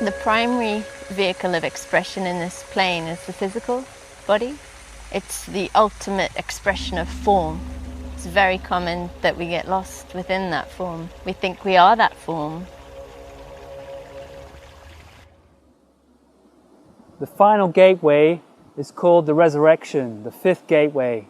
The primary vehicle of expression in this plane is the physical body. It's the ultimate expression of form. It's very common that we get lost within that form. We think we are that form. The final gateway is called the resurrection, the fifth gateway.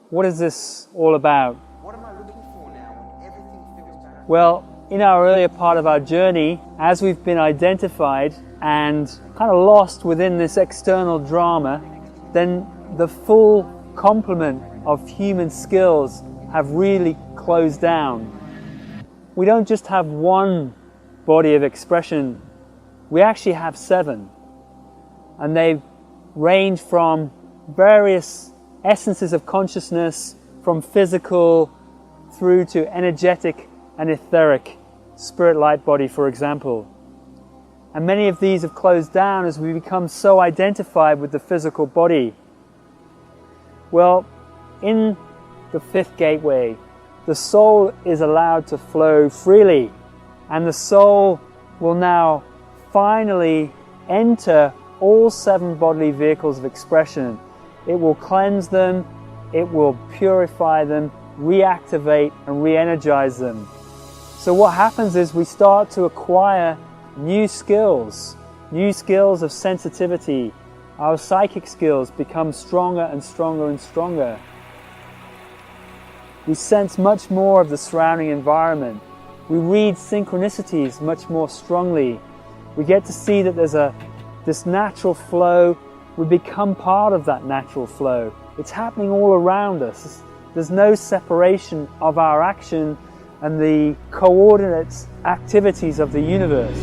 What is this all about? What am I looking for now when everything feels bad? Well, in our earlier part of our journey, as we've been identified and kind of lost within this external drama, then the full complement of human skills have really closed down. We don't just have one body of expression, we actually have 7. And they range from various essences of consciousness, from physical through to energetic and etheric, spirit light body, for example. And many of these have closed down as we become so identified with the physical body. Well, in the fifth gateway, the soul is allowed to flow freely, and the soul will now finally enter all 7 bodily vehicles of expression. It will cleanse them, it will purify them, reactivate and re-energize them. So what happens is we start to acquire new skills of sensitivity. Our psychic skills become stronger and stronger and stronger. We sense much more of the surrounding environment. We read synchronicities much more strongly. We get to see that there's this natural flow. We become part of that natural flow. It's happening all around us. There's no separation of our action and the coordinate activities of the universe.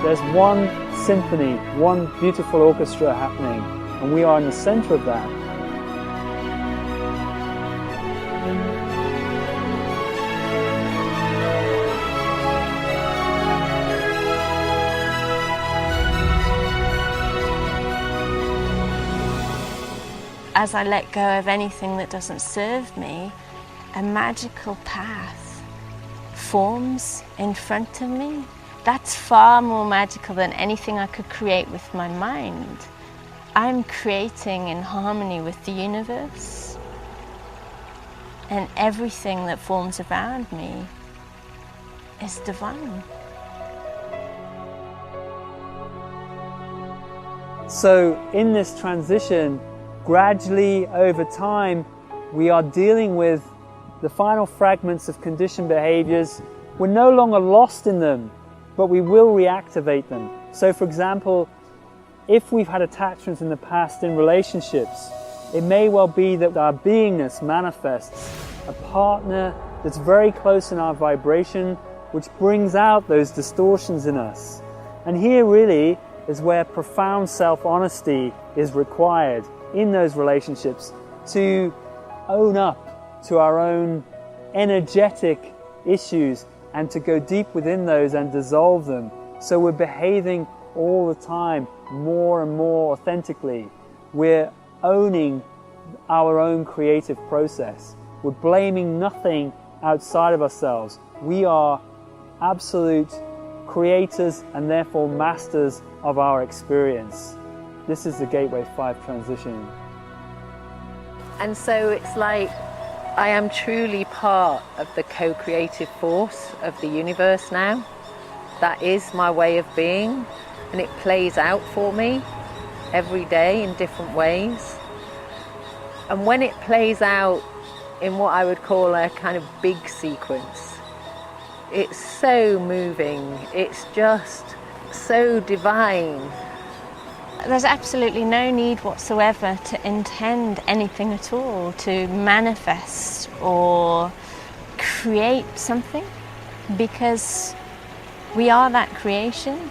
There's one symphony, one beautiful orchestra happening, and we are in the center of that. As I let go of anything that doesn't serve me, a magical path forms in front of me. That's far more magical than anything I could create with my mind. I'm creating in harmony with the universe, and everything that forms around me is divine. So in this transition, gradually over time, we are dealing with the final fragments of conditioned behaviors. We're no longer lost in them, but we will reactivate them. So for example, if we've had attachments in the past in relationships, it may well be that our beingness manifests a partner that's very close in our vibration, which brings out those distortions in us. And here really is where profound self-honesty is required in those relationships, to own up to our own energetic issues and to go deep within those and dissolve them. So we're behaving all the time more and more authentically. We're owning our own creative process. We're blaming nothing outside of ourselves. We are absolute creators and therefore masters of our experience. This is the Gateway 5 transition. And so it's like I am truly part of the co-creative force of the universe now. That is my way of being, and it plays out for me every day in different ways. And when it plays out in what I would call a kind of big sequence, it's so moving, it's just so divine. There's absolutely no need whatsoever to intend anything at all, to manifest or create something, because we are that creation.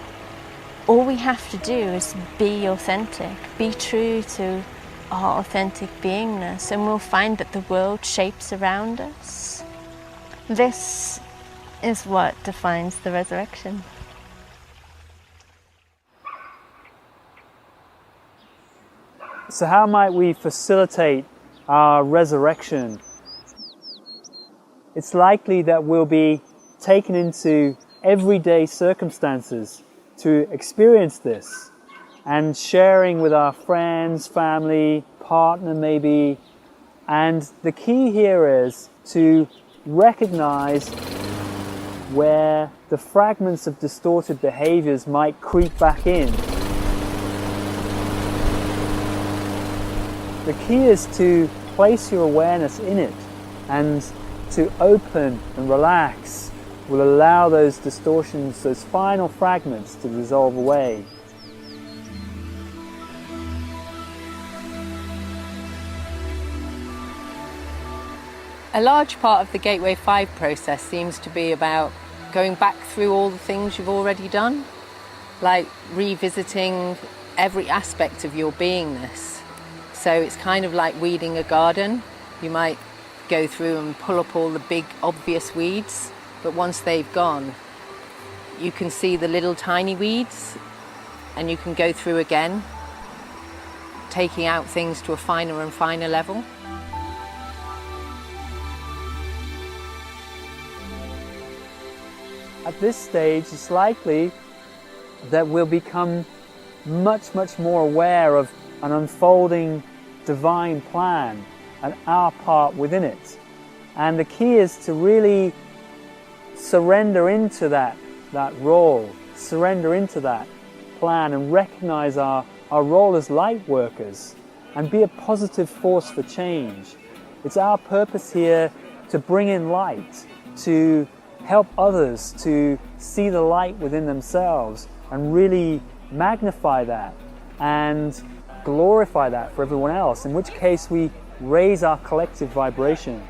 All we have to do is be authentic, be true to our authentic beingness, and we'll find that the world shapes around us. This is what defines the resurrection. So how might we facilitate our resurrection? It's likely that we'll be taken into everyday circumstances to experience this, and sharing with our friends, family, partner maybe. And the key here is to recognize where the fragments of distorted behaviors might creep back in. The key is to place your awareness in it, and to open and relax will allow those distortions, those final fragments, to dissolve away. A large part of the Gateway 5 process seems to be about going back through all the things you've already done, like revisiting every aspect of your beingness. So it's kind of like weeding a garden. You might go through and pull up all the big obvious weeds, but once they've gone, you can see the little tiny weeds, and you can go through again, taking out things to a finer and finer level. At this stage, it's likely that we'll become much, much more aware of an unfolding divine plan and our part within it. And the key is to really surrender into that role, surrender into that plan, and recognize our role as light workers and be a positive force for change. It's our purpose here to bring in light, to help others to see the light within themselves and really magnify that and glorify that for everyone else, in which case we raise our collective vibration.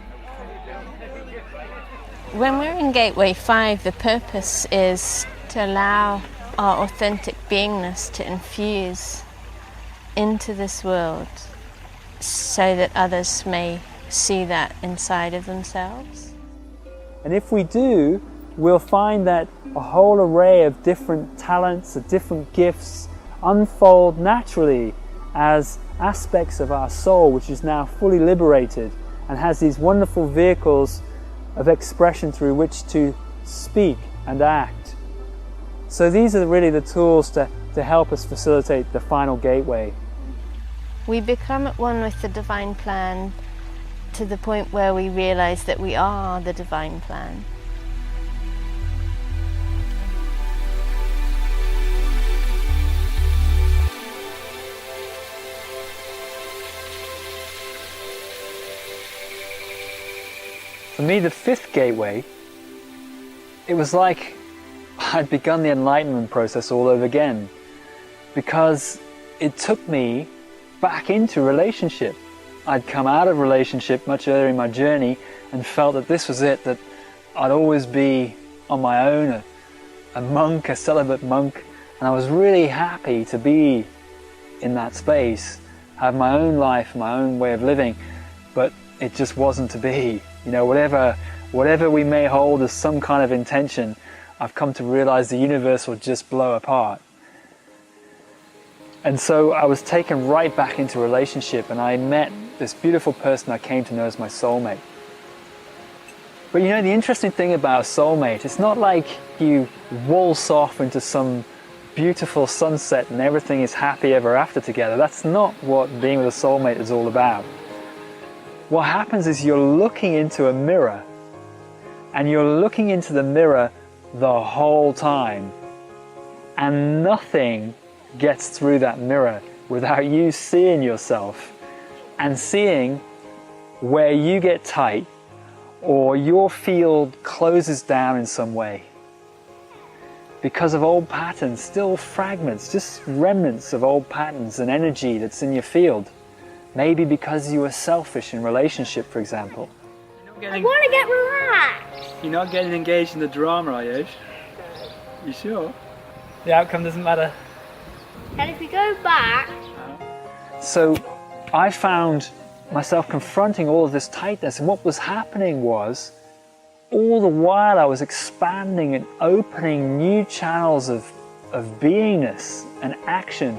When we're in Gateway 5, the purpose is to allow our authentic beingness to infuse into this world so that others may see that inside of themselves. And if we do, we'll find that a whole array of different talents, of different gifts unfold naturally as aspects of our soul, which is now fully liberated and has these wonderful vehicles of expression through which to speak and act. So these are really the tools to help us facilitate the final gateway. We become at one with the divine plan to the point where we realize that we are the divine plan. For me, the fifth gateway, it was like I'd begun the enlightenment process all over again, because it took me back into relationship. I'd come out of relationship much earlier in my journey and felt that this was it, that I'd always be on my own, a monk, a celibate monk, and I was really happy to be in that space, have my own life, my own way of living, but it just wasn't to be. You know, whatever we may hold as some kind of intention, I've come to realize the universe will just blow apart. And so I was taken right back into relationship, and I met this beautiful person I came to know as my soulmate. But you know, the interesting thing about a soulmate, it's not like you waltz off into some beautiful sunset and everything is happy ever after together. That's not what being with a soulmate is all about. What happens is you're looking into a mirror, and you're looking into the mirror the whole time, and nothing gets through that mirror without you seeing yourself and seeing where you get tight or your field closes down in some way because of old patterns, still fragments, just remnants of old patterns and energy that's in your field. Maybe because you were selfish in relationship, for example. I want to get relaxed. You're not getting engaged in the drama, are you? You sure? The outcome doesn't matter. And if we go back... So I found myself confronting all of this tightness, and what was happening was, all the while I was expanding and opening new channels of beingness and action,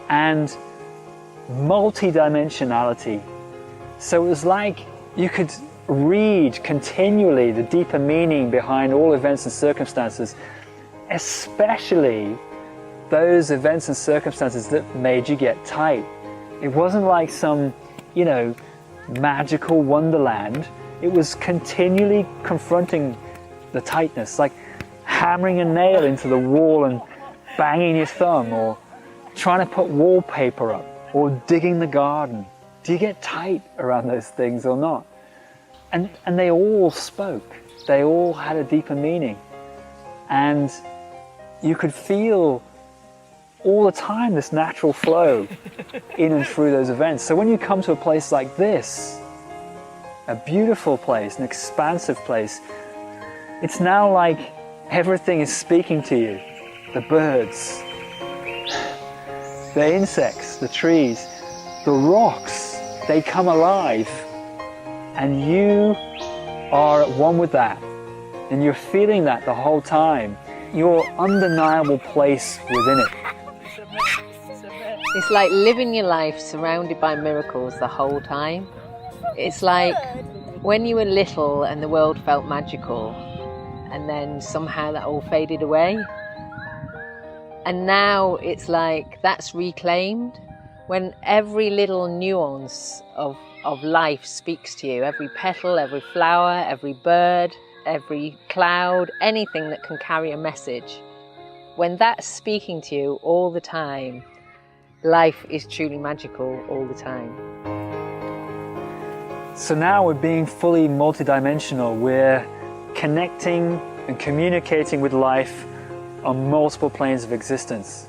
and multi-dimensionality. So it was like you could read continually the deeper meaning behind all events and circumstances, especially those events and circumstances that made you get tight. It wasn't like some, you know, magical wonderland. It was continually confronting the tightness, like hammering a nail into the wall and banging your thumb, or trying to put wallpaper up, or digging the garden. Do you get tight around those things or not? And they all spoke. They all had a deeper meaning. And you could feel all the time this natural flow in and through those events. So when you come to a place like this, a beautiful place, an expansive place, it's now like everything is speaking to you. The birds, the insects, the trees, the rocks, they come alive. And you are at one with that. And you're feeling that the whole time. Your undeniable place within it. It's like living your life surrounded by miracles the whole time. It's like when you were little and the world felt magical, and then somehow that all faded away. And now it's like that's reclaimed when every little nuance of life speaks to you. Every petal, every flower, every bird, every cloud, anything that can carry a message. When that's speaking to you all the time, life is truly magical all the time. So now we're being fully multidimensional. We're connecting and communicating with life on multiple planes of existence.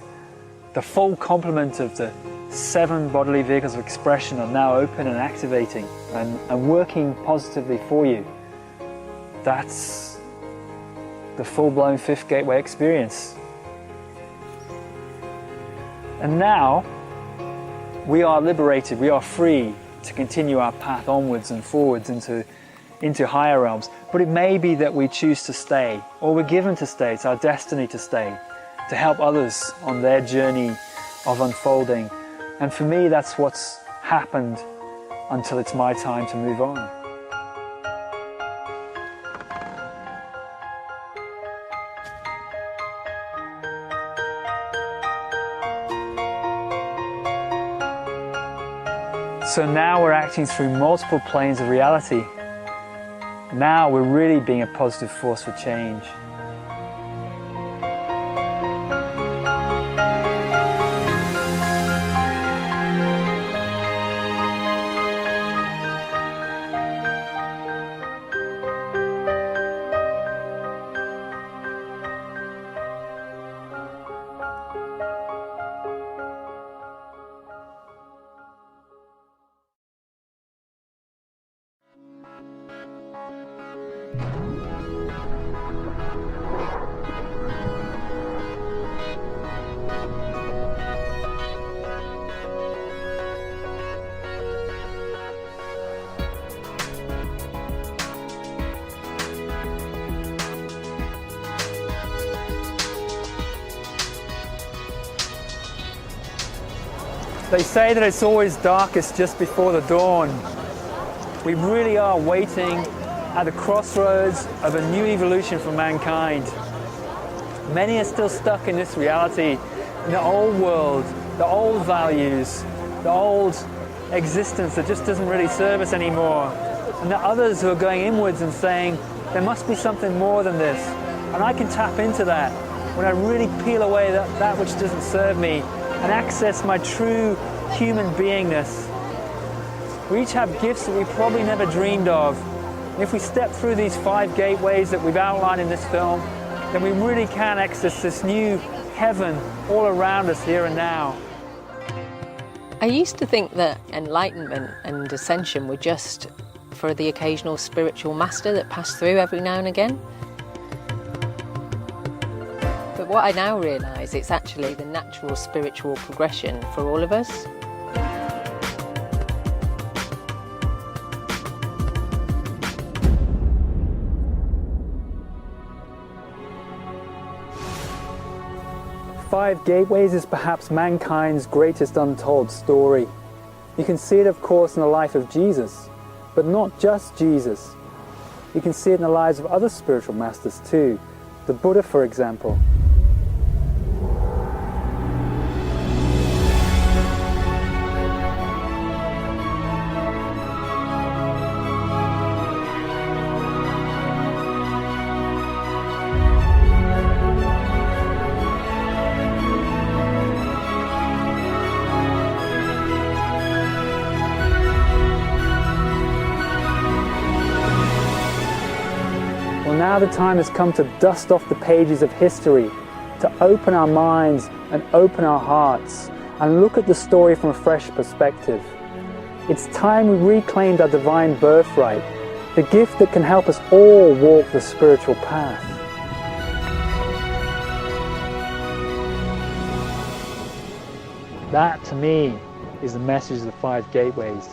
The full complement of the 7 bodily vehicles of expression are now open and activating and working positively for you. That's the full-blown 5th gateway experience. And now we are liberated, we are free to continue our path onwards and forwards into higher realms. But it may be that we choose to stay, or we're given to stay. It's our destiny to stay, to help others on their journey of unfolding. And for me, that's what's happened until it's my time to move on. So now we're acting through multiple planes of reality. Now we're really being a positive force for change. They say that it's always darkest just before the dawn. We really are waiting at the crossroads of a new evolution for mankind. Many are still stuck in this reality, in the old world, the old values, the old existence that just doesn't really serve us anymore. And there are others who are going inwards and saying, there must be something more than this. And I can tap into that when I really peel away that which doesn't serve me and access my true human beingness. We each have gifts that we probably never dreamed of. And if we step through these 5 gateways that we've outlined in this film, then we really can access this new heaven all around us here and now. I used to think that enlightenment and ascension were just for the occasional spiritual master that passed through every now and again. But what I now realise, it's actually the natural spiritual progression for all of us. Five gateways is perhaps mankind's greatest untold story. You can see it, of course, in the life of Jesus, but not just Jesus. You can see it in the lives of other spiritual masters too. The Buddha, for example. Now the time has come to dust off the pages of history, to open our minds and open our hearts and look at the story from a fresh perspective. It's time we reclaimed our divine birthright, the gift that can help us all walk the spiritual path. That, to me, is the message of the 5 gateways.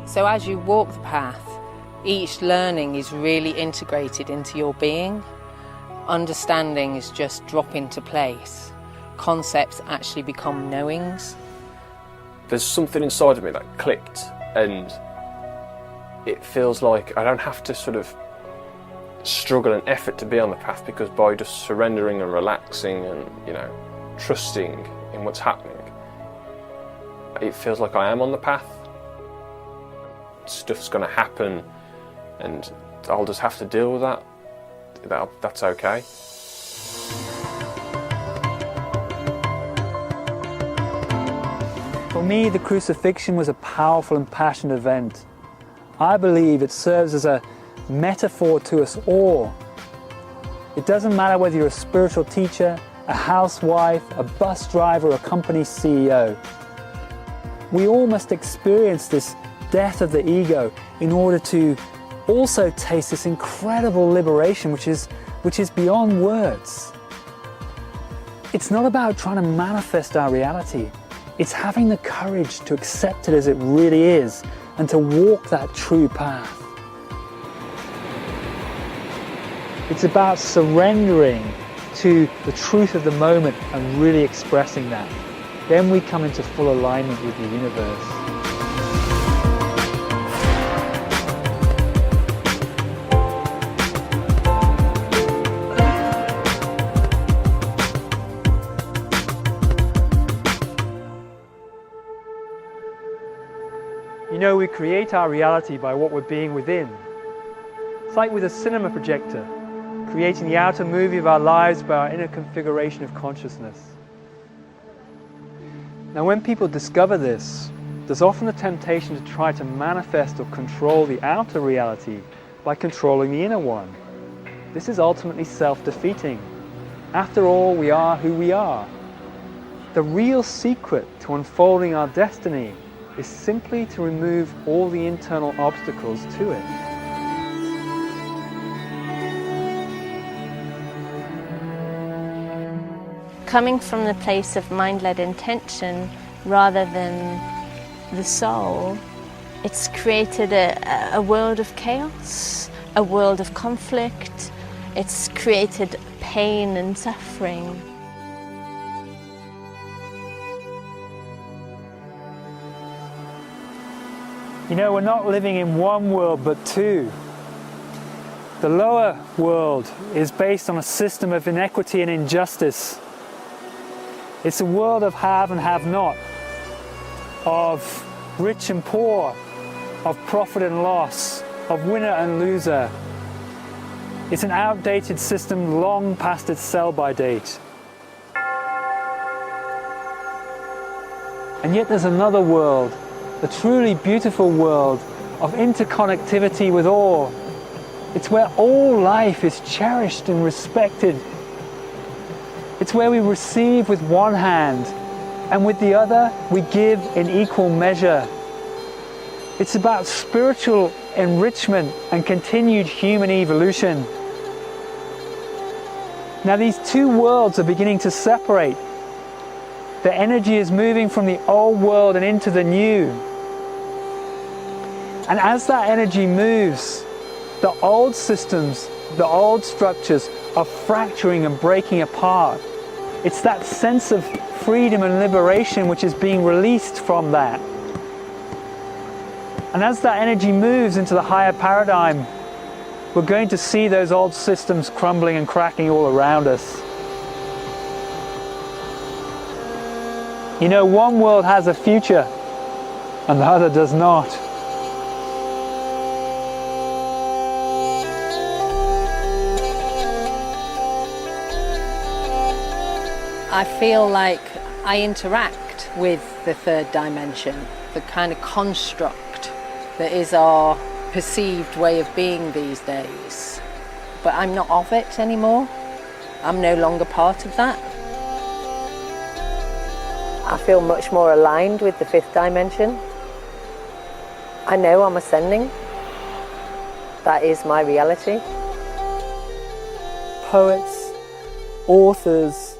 So as you walk the path, each learning is really integrated into your being. Understanding is just drop into place. Concepts actually become knowings. There's something inside of me that clicked, and it feels like I don't have to sort of struggle and effort to be on the path, because by just surrendering and relaxing and, you know, trusting in what's happening, it feels like I am on the path. Stuff's going to happen, and I'll just have to deal with that. That's okay. For me, the crucifixion was a powerful and passionate event. I believe it serves as a metaphor to us all. It doesn't matter whether you're a spiritual teacher, a housewife, a bus driver, or a company CEO. We all must experience this death of the ego in order to also taste this incredible liberation which is beyond words. It's not about trying to manifest our reality. It's having the courage to accept it as it really is and to walk that true path. It's about surrendering to the truth of the moment and really expressing that. Then we come into full alignment with the universe. You know, we create our reality by what we're being within. It's like with a cinema projector, creating the outer movie of our lives by our inner configuration of consciousness. Now, when people discover this, there's often a temptation to try to manifest or control the outer reality by controlling the inner one. This is ultimately self-defeating. After all, we are who we are. The real secret to unfolding our destiny is simply to remove all the internal obstacles to it. Coming from the place of mind-led intention rather than the soul, it's created a world of chaos, a world of conflict. It's created pain and suffering. You know, we're not living in one world but two. The lower world is based on a system of inequity and injustice. It's a world of have and have not, of rich and poor, of profit and loss, of winner and loser. It's an outdated system long past its sell-by date. And yet there's another world, a truly beautiful world of interconnectivity with all. It's where all life is cherished and respected. It's where we receive with one hand, and with the other we give in equal measure. It's about spiritual enrichment and continued human evolution. Now these two worlds are beginning to separate. The energy is moving from the old world and into the new. And as that energy moves, the old systems, the old structures are fracturing and breaking apart. It's that sense of freedom and liberation which is being released from that. And as that energy moves into the higher paradigm, we're going to see those old systems crumbling and cracking all around us. You know, one world has a future and the other does not. I feel like I interact with the third dimension, the kind of construct that is our perceived way of being these days. But I'm not of it anymore. I'm no longer part of that. I feel much more aligned with the fifth dimension. I know I'm ascending. That is my reality. Poets, authors,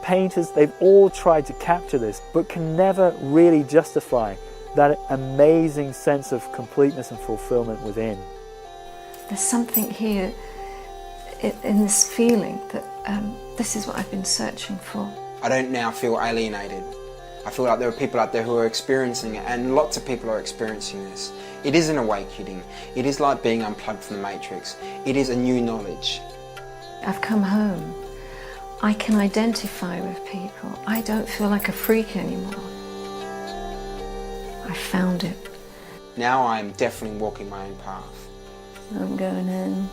painters, they've all tried to capture this, but can never really justify that amazing sense of completeness and fulfillment within. There's something here in this feeling that this is what I've been searching for. I don't now feel alienated. I feel like there are people out there who are experiencing it, and lots of people are experiencing this. It is an awakening. It is like being unplugged from the matrix. It is a new knowledge. I've come home. I can identify with people. I don't feel like a freak anymore. I found it. Now I'm definitely walking my own path. I'm going in.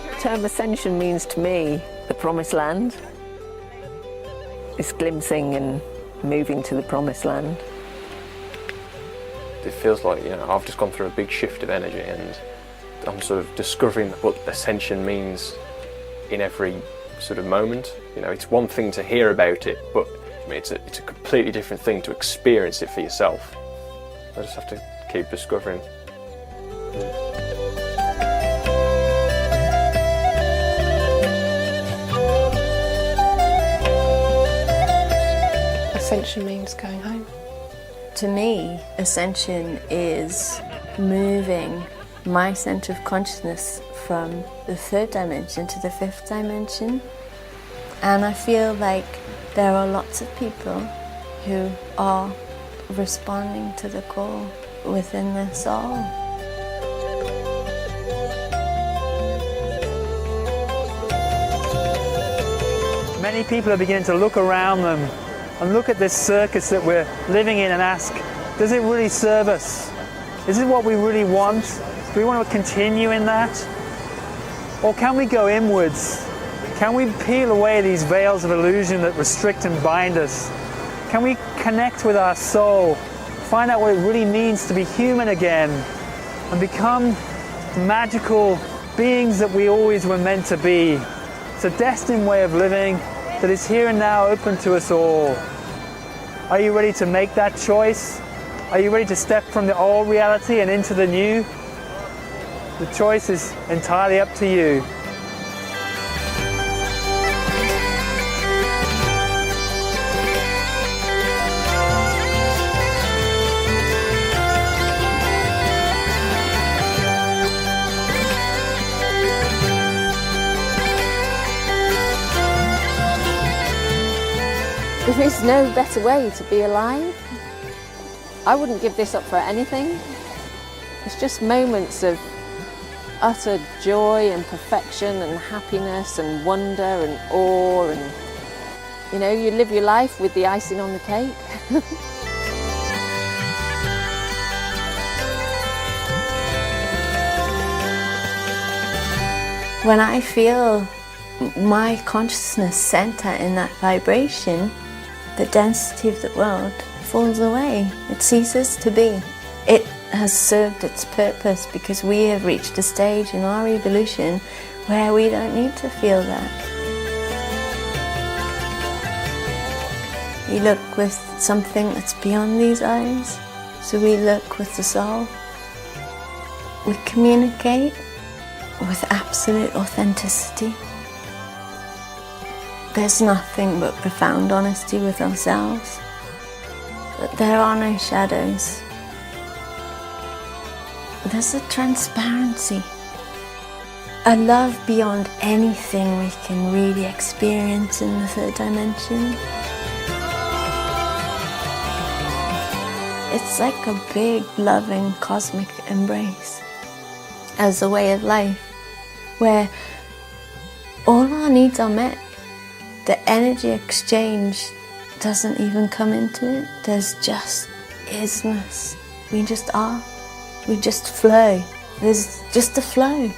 The term ascension means to me the promised land. It's glimpsing and moving to the promised land. It feels like, you know, I've just gone through a big shift of energy, and I'm sort of discovering what ascension means in every sort of moment. You know, it's one thing to hear about it, but I mean, it's a completely different thing to experience it for yourself. I just have to keep discovering. Ascension means going home. To me, ascension is moving my center of consciousness from the third dimension to the fifth dimension. And I feel like there are lots of people who are responding to the call within their soul. Many people are beginning to look around them and look at this circus that we're living in and ask, does it really serve us? Is it what we really want? Do we want to continue in that? Or can we go inwards? Can we peel away these veils of illusion that restrict and bind us? Can we connect with our soul, find out what it really means to be human again, and become the magical beings that we always were meant to be? It's a destined way of living that is here and now, open to us all. Are you ready to make that choice? Are you ready to step from the old reality and into the new? The choice is entirely up to you. There is no better way to be alive. I wouldn't give this up for anything. It's just moments of utter joy and perfection and happiness and wonder and awe, and you know, you live your life with the icing on the cake. When I feel my consciousness center in that vibration, the density of the world falls away. It ceases to be. It has served its purpose because we have reached a stage in our evolution where we don't need to feel that. We look with something that's beyond these eyes, so we look with the soul. We communicate with absolute authenticity. There's nothing but profound honesty with ourselves. that there are no shadows. There's a transparency, a love beyond anything we can really experience in the third dimension. It's like a big, loving, cosmic embrace as a way of life where all our needs are met. The energy exchange doesn't even come into it. There's just isness. We just are. We just flow. There's just a flow.